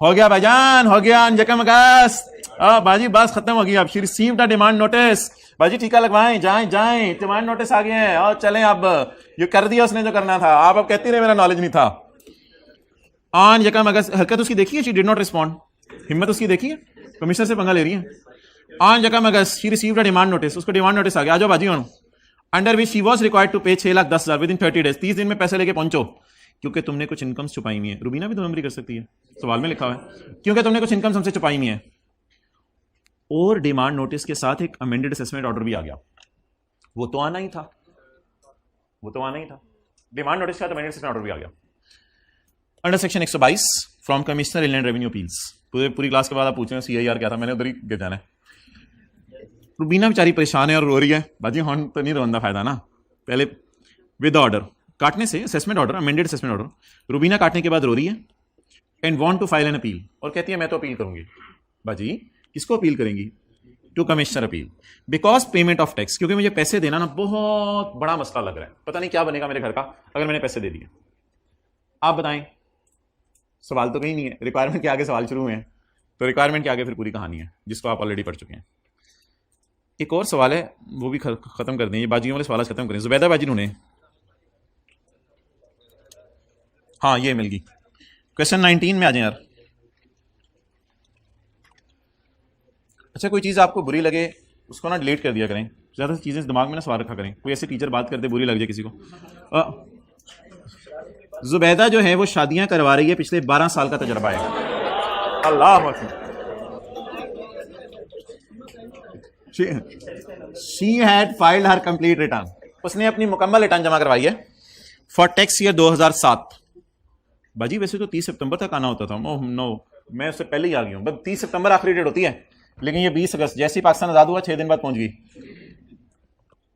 हो गया भाईजान, हो गया, अंजकम अगस्त, बाजी बस खत्म हो गई। अब she received a demand notice. बाजी टीका लगवाएं, जाएं जाएं, डिमांड नोटिस आ गए हैं और चलें। अब ये कर दिया उसने जो करना था। आप अब कहती रहे मेरा नॉलेज नहीं था। ऑन यकम अगस्त, हरकत उसकी देखी है, शी डिड नॉट रिस्पॉन्ड। हिम्मत उसकी देखी है, कमिश्नर से पंगा ले रही है। ऑन यकम अगस्त she received a demand notice, उसको डिमांड नोटिस आ गया, आ जाओ बाजी on, under which she was required to pay 6,10,000 with in 30 days, 30 दिन में पैसे लेके पहुंचो, क्योंकि तुमने कुछ इनकम छुपाई हुई है। रुबीना भी 2 नंबरी कर सकती है, सवाल में लिखा हुआ है, क्योंकि तुमने कुछ इनकम हमसे छुपाई हुई है। और डिमांड नोटिस के साथ एक अमेंडेड असेसमेंट ऑर्डर भी आ गया। वो तो आना ही था, वो तो आना ही था। डिमांड नोटिस के साथ अमेंडेड असेसमेंट ऑर्डर भी आ गया। Under section 122 from commissioner inland revenue appeals. पूरी क्लास के बाद आप पूछ रहे हैं CIR क्या था, मैंने उधर ही गिर जाना है। रुबीना बेचारी परेशान है और रो रही है। बाजी हॉर्न तो नहीं रोना फायदा ना, पहले विद ऑर्डर काटने से, assessment order, amended assessment order, Rubina काटने के बाद रो रही है and want to file an appeal, और कहती है मैं तो अपील करूंगी। बाजी किसको अपील करेंगी? To commissioner appeal, because payment of tax, क्योंकि मुझे पैसे देना ना बहुत बड़ा मसला लग रहा है, पता नहीं क्या बनेगा मेरे घर का अगर मैंने पैसे दे दिए। आप बताएं, सवाल तो कहीं नहीं है, रिक्वायरमेंट के आगे सवाल शुरू हुए हैं, तो रिक्वायरमेंट के आगे फिर पूरी कहानी है जिसको आप ऑलरेडी पढ़ चुके हैं। एक और सवाल है, वो भी खत्म कर दें, ये बाजियों वाले सवाल खत्म करें। जुबैदा बाजी ने, हाँ ये मिल गई। क्वेश्चन 19 में आ जाए यार। अच्छा, कोई चीज़ आपको बुरी लगे उसको ना डिलीट कर दिया करें, ज़्यादा चीज़ें दिमाग में ना सवाल रखा करें। कोई ऐसे टीचर बात करते बुरी लग जाए किसी को। जुबैदा जो है वो शादियां करवा रही है, पिछले 12 साल का तजर्बा है। अल्लाह she had filed her complete return, उसने अपनी मुकम्मल रिटर्न जमा करवाई है फॉर टैक्स ईयर 2007। बाजी वैसे तो 30 सितंबर तक आना होता था। ओह नो, मैं उससे पहले ही आ गई हूँ। बस 30 सितंबर आखिरी डेट होती है, लेकिन ये 20 अगस्त, जैसे ही पाकिस्तान आजाद हुआ 6 दिन बाद पहुंच गई।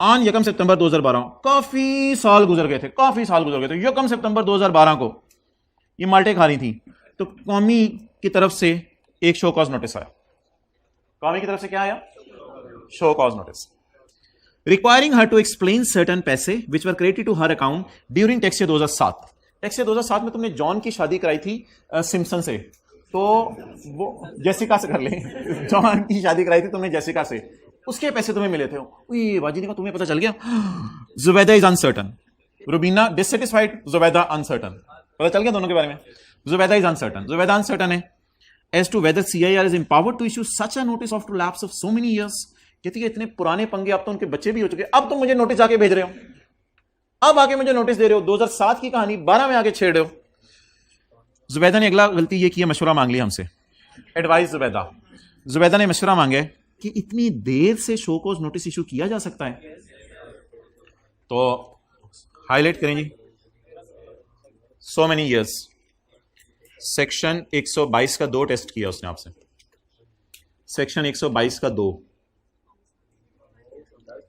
ऑन यकम सितंबर 2012, काफी साल गुजर गए थे, काफी साल गुजर गए थे। यकम सितंबर 2012 को ये माल्टे खा रही थी, तो कौमी की तरफ से एक शो कॉज नोटिस आया। कौमी की तरफ से क्या आया? Show cause notice requiring her to explain certain पैसे which were credited to her account during tax year 2007। Tax year 2007 में तुमने जॉन की शादी कराई थी सिम्पसन से, तो वो जेसिका से कर ले। जॉन की शादी कराई थी तुमने जेसिका से, उसके पैसे तुम्हें मिले थे। बाजी ने कहा तुम्हें पता चल गया। Zubaida is uncertain, Rubina dissatisfied, Zubaida uncertain. पता चल गया दोनों के बारे में। Zubaida is uncertain, Zubaida uncertain है as to whether CIR is empowered to issue such a notice after lapse of so many years. कहती है इतने पुराने पंगे, अब तो उनके बच्चे भी हो चुके, अब तुम मुझे नोटिस आके भेज रहे हो, अब आके मुझे नोटिस दे रहे हो। 2007 की कहानी 12 में आके छेड़ रहे हो। जुबैदा ने अगला गलती ये की, मशवरा मांग लिया हमसे, एडवाइस। जुबैदा ने मशवरा मांगे कि इतनी देर से शो कोज नोटिस इशू किया जा सकता है, तो हाईलाइट करें जी, सो मेनी इयर्स। सेक्शन 122 का 2 टेस्ट किया उसने आपसे, सेक्शन 122 का 2,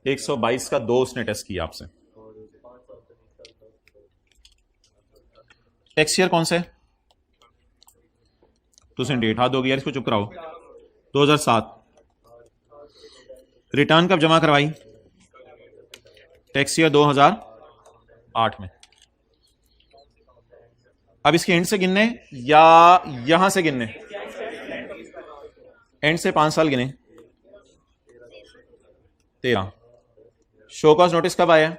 122 का 2 उसने टेस्ट किया आपसे। टैक्स ईयर कौन से? 2008, हाथ दोगे यार, इसको चुप कराओ। 2007। रिटर्न कब जमा करवाई? टैक्स ईयर 2008 में। अब इसके एंड से गिनने या यहां से गिनने? एंड से 5 साल गिने, 13। शो कॉज नोटिस कब आया?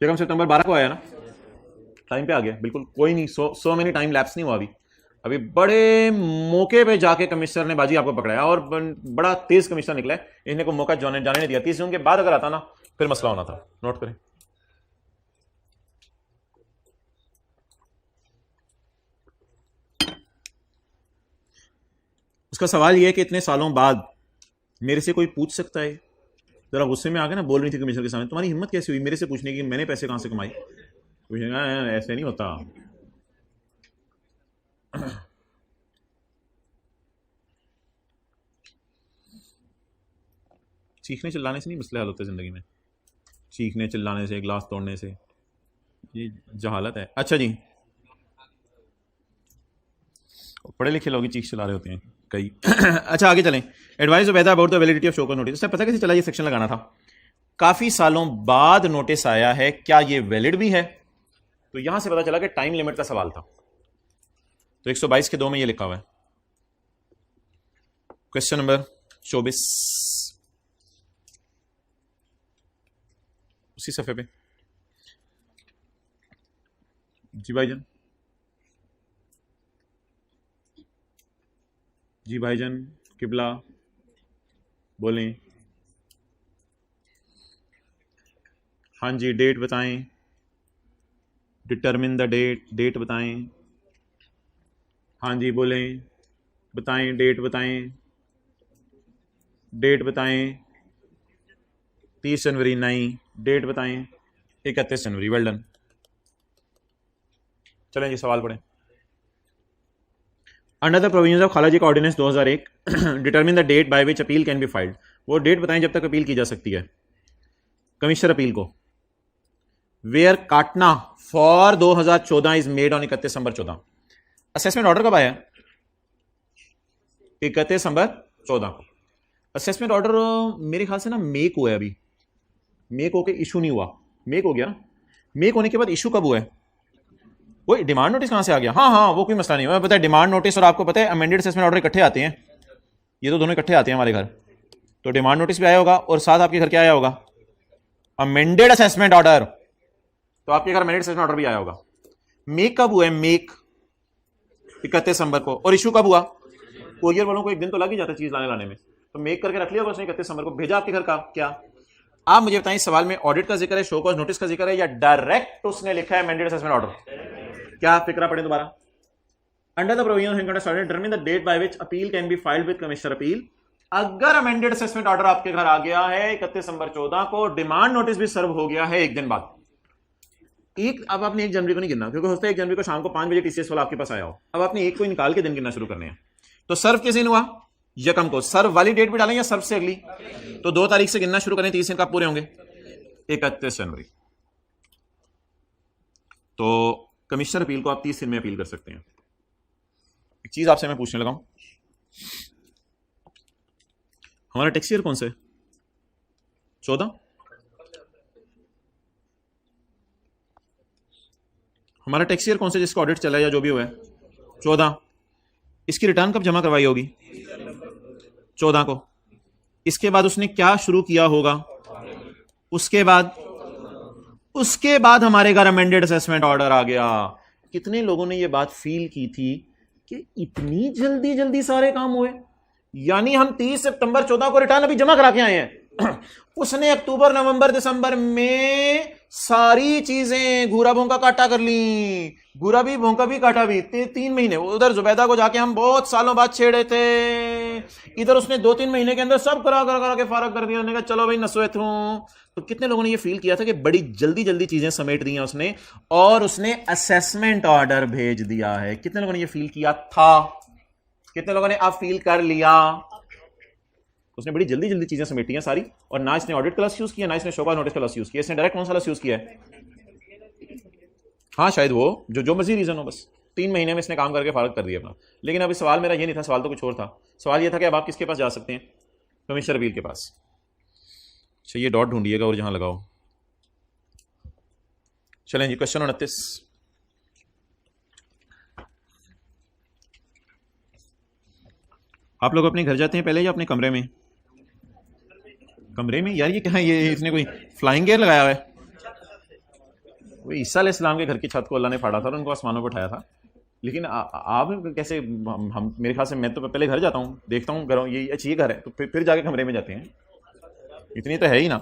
यकम सितंबर 12 को आया ना, टाइम पे आ गया बिल्कुल। कोई नहीं, सो मेनी टाइम लैप्स नहीं हुआ अभी बड़े मौके पे जाके कमिश्नर ने बाजी आपको पकड़ाया, और बड़ा तेज कमिश्नर निकला है, इन्हें को मौका जाने नहीं दिया। 30 जून के बाद अगर आता ना फिर मसला होना था। नोट करें। उसका सवाल यह है कि इतने सालों बाद मेरे से कोई पूछ सकता है? जरा गुस्से में आ गए ना, बोल रही थी कमिश्नर के सामने, तुम्हारी हिम्मत कैसे हुई मेरे से पूछने की, मैंने पैसे कहां से कमाई? ऐसे नहीं होता। चीखने चिल्लाने से नहीं मसले हल होते जिंदगी में, चीखने चिल्लाने से, गिलास तोड़ने से, ये जहालत है। अच्छा जी, पढ़े लिखे लोग चीख चिल्ला रहे होते हैं कई। अच्छा आगे चलें। Advise Zubaida about the validity of show cause notice. पता कैसे चला ये सेक्शन लगाना था? काफी सालों बाद नोटिस आया है, क्या ये वैलिड भी है? तो यहां से पता चला कि टाइम लिमिट का सवाल था। तो 122 के 2 में ये लिखा हुआ है। क्वेश्चन नंबर 24 उसी सफ़े पे। जी भाईजान, जी भाईजान किबला बोलें। हाँ जी, डेट बताएं, डिटरमिन द डेट, डेट बताएं। हाँ जी बोलें, बताएं, डेट बताएं, डेट बताएं। 30 जनवरी नहीं, डेट बताएं 31 जनवरी। Well done. चलें जी सवाल पढ़ें। अंडर द प्रोविजंस ऑफ खालाजी का ordinance 2001 determine the date by which appeal can be filed. वो डेट बताएं जब तक अपील की जा सकती है कमिश्नर अपील को। वेयर काटना for 2014 is made on 31 December 14। Assessment order कब आया? 31 दिसंबर 14 को। असेसमेंट ऑर्डर मेरे ख्याल से ना मेक हुआ है, अभी मेक होके इशू नहीं हुआ। मेक हो गया ना, मेक होने के बाद इशू कब हुआ है? वही डिमांड नोटिस कहां से आ गया? हाँ हाँ, वो कोई मसला नहीं है। पता है डिमांड नोटिस और आपको पता है अमेंडेड असेसमेंट ऑर्डर इकट्ठे आते हैं, ये तो दोनों इकट्ठे आते हैं हमारे घर। तो डिमांड नोटिस भी आया होगा और साथ आपके घर क्या आया होगा? Amended assessment order. तो आपके घर अमेंडेड असेसमेंट ऑर्डर भी आया होगा। मेक कब हुआ है? मेक 31 दिसंबर को। और इशू कब हुआ? कोरियर वालों को एक दिन तो लग ही जाता है चीज लाने में, तो मेक करके रख लिया होगा उसने 31 दिसंबर को, भेजा आपके घर का। क्या आप मुझे बताएं, सवाल में ऑडिट का जिक्र है, शो कॉज नोटिस का जिक्र है, या डायरेक्ट उसने लिखा है अमेंडेड असेसमेंट ऑर्डर? क्या फिक्रा पढ़े दोबारा। Under the provisions of income tax ordinance determine the date by which appeal can be filed with commissioner appeal. अगर अमेंडेड असेसमेंट ऑर्डर आपके घर आ गया है 31 दिसंबर 14 को, डिमांड नोटिस भी सर्व हो गया है एक दिन बाद। अब आपने 1 जनवरी को नहीं गिनना, क्योंकि हो सकता है 1 जनवरी को शाम को 5 बजे टीसीएस वाला आपके पास आया हो। अब आपने एक को निकाल के दिन गिनना शुरू करने हैं। तो सर्व किस दिन हुआ? यकम को। सर्व वाली डेट भी डालें या सर्व से अगली? तो 2 तारीख से गिनना शुरू करें, 30 दिन कब पूरे होंगे? 31 जनवरी। तो कमिश्नर अपील को आप 30 दिन में अपील कर सकते हैं। एक चीज आपसे मैं पूछने लगा हूं, हमारा टैक्स ईयर कौन सा है? 14। हमारा टैक्स ईयर कौन सा जिसका ऑडिट चला है या जो भी हुआ है? 14। इसकी रिटर्न कब जमा करवाई होगी? 14 को। इसके बाद उसने क्या शुरू किया होगा? उसके बाद हमारे घर अमेंडेड असेसमेंट ऑर्डर आ गया। कितने लोगों ने यह बात फील की थी कि इतनी जल्दी जल्दी सारे काम हुए? यानी हम 30 सितंबर 14 को रिटर्न अभी जमा करा के आए हैं उसने अक्टूबर नवंबर दिसंबर में सारी चीजें घूरा भोंका काटा कर ली, घूरा भी भोंका भी काटा भी। 3 महीने उधर जुबैदा को जाके हम बहुत सालों बाद छेड़े थे, इधर उसने 2-3 महीने के अंदर सब करा के फारग कर दिया। उन्होंने कहा चलो भाई नस्वत हूं। तो कितने लोगों ने ये फील किया था कि बड़ी जल्दी जल्दी चीजें समेट दी हैं उसने, और उसने असेसमेंट ऑर्डर भेज दिया है। कितने लोगों ने ये फील किया था? कितने लोगों ने अब फील कर लिया? उसने बड़ी जल्दी जल्दी चीजें समेटी हैं सारी, और ना इसने ऑडिट का लफ्ज़ यूज किया, ना इसने शो कॉज नोटिस का लफ्ज़ यूज किया। इसने डायरेक्ट कौन सा लफ्ज़ यूज किया है? हाँ शायद वो जो मर्जी रीजन हो, बस 3 महीने में इसने काम करके फारग कर दिया अपना। लेकिन अभी सवाल मेरा ये नहीं था, सवाल तो कुछ और था। सवाल ये था कि अब आप किसके पास जा सकते हैं? कमिश्नर अपील के पास। अच्छा ये डॉट ढूंढिएगा और जहां लगाओ। चलें जी, क्वेश्चन 29। आप लोग अपने घर जाते हैं पहले या अपने कमरे में? कमरे में? यार ये क्या है, ये इसने कोई फ्लाइंग गियर लगाया हुआ है? वही ईसा अलैहिस्सलाम के घर की छत को अल्लाह ने फाड़ा था और उनको आसमानों पर उठाया था। लेकिन आप कैसे? हम मेरे ख्याल से मैं तो पहले घर जाता हूँ, देखता हूँ घर, ये अच्छी घर है, तो फिर जाके कमरे में जाते हैं। इतनी तो है ही ना।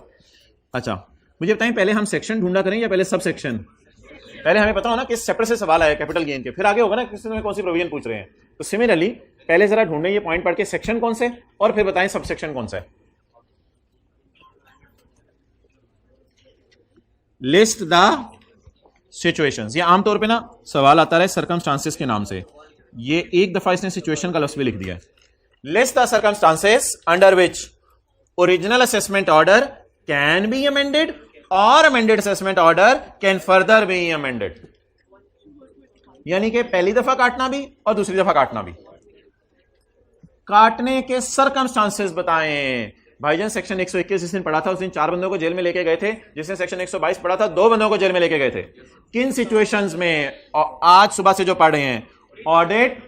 अच्छा मुझे बताएं, पहले हम सेक्शन ढूंढा करें या पहले सब सेक्शन? पहले हमें पता हो ना किस चैप्टर से सवाल आया कैपिटल गेन के, फिर आगे होगा ना किस में कौन सी प्रोविजन पूछ रहे हैं। तो सिमिलरली पहले जरा ढूंढें ये पॉइंट पढ़ के सेक्शन कौन से, और फिर बताएं सब सेक्शन कौन सा है। List the situations. ये आमतौर पे ना सवाल आता है सर्कमस्टांसेस के नाम से। ये एक दफा इसने सिचुएशन का लफ्ज भी लिख दिया है। List the circumstances under which original assessment order can be amended और amended assessment order can further be amended. यानी कि पहली दफा काटना भी और दूसरी दफा काटना भी। काटने के सर्कमस्टांसेस बताएं। भाईजान सेक्शन 121 जिस दिन पढ़ा था उस दिन 4 बंदों को जेल में लेके गए थे। जिसने सेक्शन 122 पढ़ा था 2 बंदों को जेल में लेके गए थे। किन सिचुएशंस में? और आज सुबह से जो पढ़ रहे हैं ऑडिट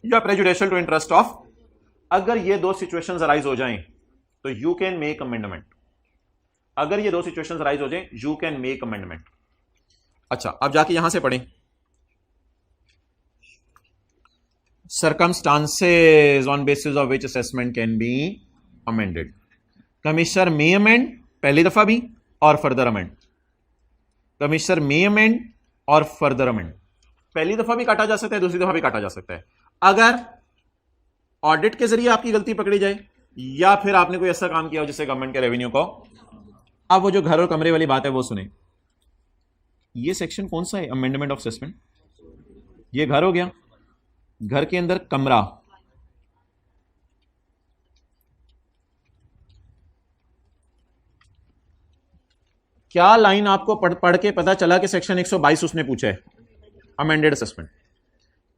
या प्रेजुडिशियल टू इंटरेस्ट ऑफ, अगर ये दो सिचुएशंस अराइज हो जाएं तो यू कैन मेक अमेंडमेंट। अगर ये दो सिचुएशंस अराइज हो जाएं यू कैन मेक अमेंडमेंट। अच्छा, अब जाके यहां से पढ़ें, circumstances on basis of which assessment can be amended। Commissioner may amend पहली दफा भी और further amend. Commissioner may amend और फर्दर अमेंड, पहली दफा भी काटा जा सकता है, दूसरी दफा भी काटा जा सकता है। अगर ऑडिट के जरिए आपकी गलती पकड़ी जाए या फिर आपने कोई ऐसा काम किया हो जिससे गवर्नमेंट के रेवेन्यू को, अब वो जो घर और कमरे वाली बात है वो सुने। ये सेक्शन कौन सा है? Amendment of assessment. ये घर हो गया, घर के अंदर कमरा, क्या लाइन आपको पढ़ के पता चला कि सेक्शन 122 उसने पूछा है अमेंडेड असेसमेंट?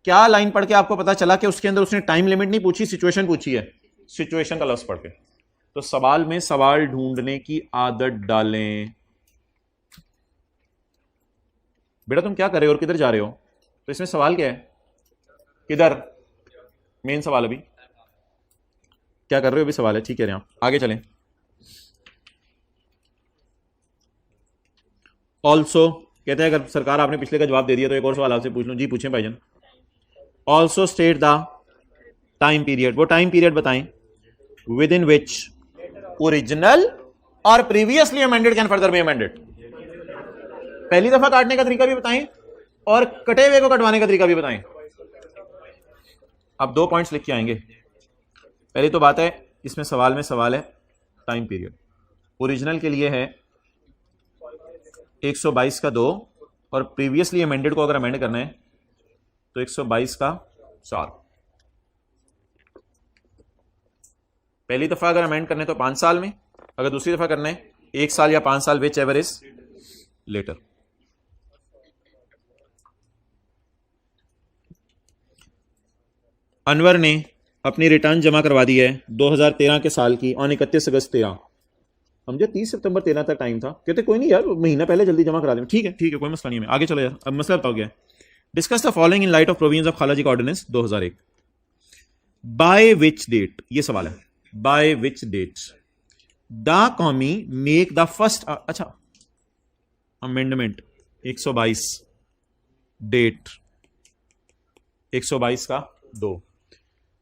क्या लाइन पढ़ के आपको पता चला कि उसके अंदर उसने टाइम लिमिट नहीं पूछी, सिचुएशन पूछी है? सिचुएशन का लफ्ज पढ़ के। तो सवाल में सवाल ढूंढने की आदत डालें। बेटा तुम क्या कर रहे हो और किधर जा रहे हो? तो इसमें सवाल क्या है? किधर? मेन सवाल अभी क्या कर रहे हो अभी सवाल है, ठीक है। आप आगे चलें। ऑल्सो कहते हैं अगर सरकार आपने पिछले का जवाब दे दिया तो एक और सवाल आपसे पूछ लूं। जी पूछें भाईजान। Also state the time period, वो टाइम पीरियड बताएं विद इन विच ओरिजिनल और previously amended can further be amended. पहली दफा काटने का तरीका भी बताएं और कटे हुए को कटवाने का तरीका भी बताएं। अब 2 पॉइंट्स लिख के आएंगे। पहली तो बात है, इसमें सवाल में सवाल है टाइम पीरियड। ओरिजिनल के लिए है 122 का 2 और प्रीवियसली अमेंडेड को अगर अमेंड करना है तो 122 का 4। पहली दफा अगर अमेंड करना है तो 5 साल में, अगर दूसरी दफा करना है 1 साल या 5 साल, whichever is later. Anwar ने अपनी रिटर्न जमा करवा दी है 2013 के साल की ऑन 31 अगस्त 13। समझे 30 सितंबर 13 तक टाइम था। कहते कोई नहीं यार, महीना पहले जल्दी जमा करा दें। ठीक है कोई मसला नहीं है, आगे चलो यार। अब मसला बताओ क्या है। Discuss the following in light of provisions of खालाजी का ऑर्डिनेंस 2001। बाय विच डेट, ये सवाल है, by which date the commie make the first, अच्छा अमेंडमेंट 122 डेट 122 का 2।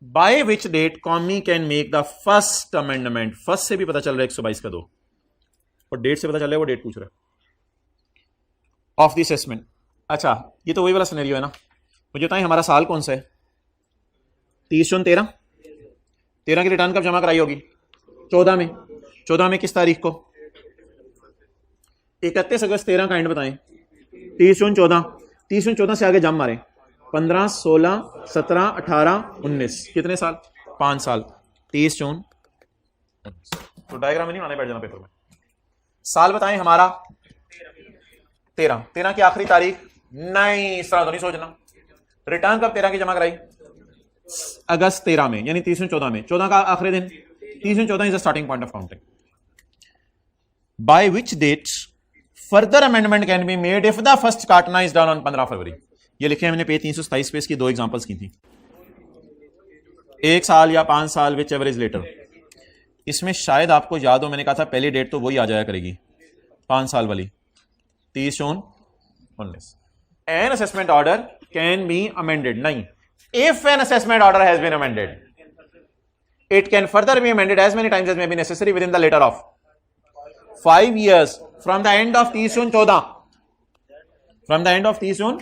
By which date commie can make the first amendment. First से भी पता चल रहा है 122 का 2 और डेट से पता चल रहा है, वो डेट पूछ रहा है ऑफ द असेसमेंट। अच्छा ये तो वही वाला सिनेरियो है ना। मुझे बताएं हमारा साल कौन सा है? 30 जून 13 की रिटर्न कब जमा कराई होगी? 14 में किस तारीख को? 31 अगस्त 13 का एंड बताएं। 30 जून 14 से आगे जम मारें। 15, 16, 17, 18, 19, कितने साल? 5 साल। 30 जून, तो डायग्राम नहीं बनाने बैठ जाना पेपर में। साल बताएं हमारा 13 की आखिरी तारीख नहीं, इस तरह तो नहीं सोचना। रिटर्न कब 13 की जमा कराई? अगस्त 13 में, यानी 30 जून 14 में। 14 का आखिरी दिन 30 June 14 is the starting point of counting. By which date further amendment can be made if the first काटना इज डन ऑन 15 फरवरी। ये लिखे मैंने पेज 327 पे इसकी 2 एग्जांपल्स की थी। 1 साल या 5 साल विच एवर इज लेटर। इसमें शायद आपको याद हो मैंने कहा था पहली डेट तो वही आ जाया करेगी 5 साल वाली, 30 जून 19। An assessment order can be amended, नहीं, if an assessment order has been amended it can further be amended as many times as may be necessary within the later of 5 years from the end of 30 June 14, from the end of 30 June,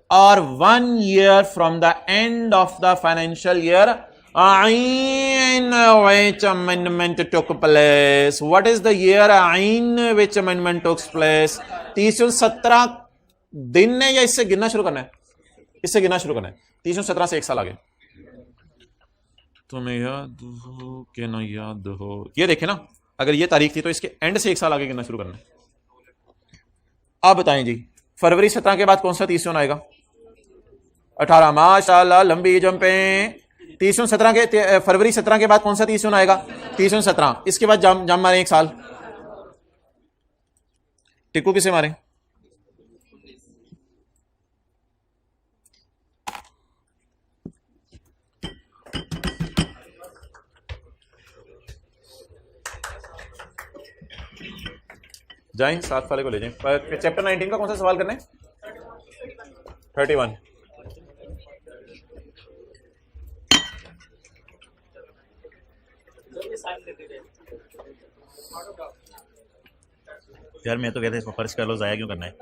or 1 year from the end of the financial year in which amendment took place. What is the year in which amendment took place? 30 जून 17 दिन है या इससे गिनना शुरू करना है? इससे गिनना शुरू करना है। 30 जून 17 से 1 साल आगे। तुम्हें याद हो कि ना याद हो, ये देखे ना, अगर ये तारीख थी तो इसके एंड से 1 साल आगे गिनना शुरू करना है। आप बताएं जी, फरवरी 17 के बाद कौन सा 30 जून आएगा? 18, माशाल्लाह लंबी जंपें। 30 जून 17 के, फरवरी 17 के बाद कौन सा 30 जून आएगा? 30 जून 17। इसके बाद जम मारे 1 साल। टिक्कू किसे मारे? जाएं, साथ वाले को ले जाएं। चैप्टर 19 का कौन सा सवाल करना है? 31। यार मैं तो कहता इसको फर्श कर लो, ज़ाया क्यों करना है।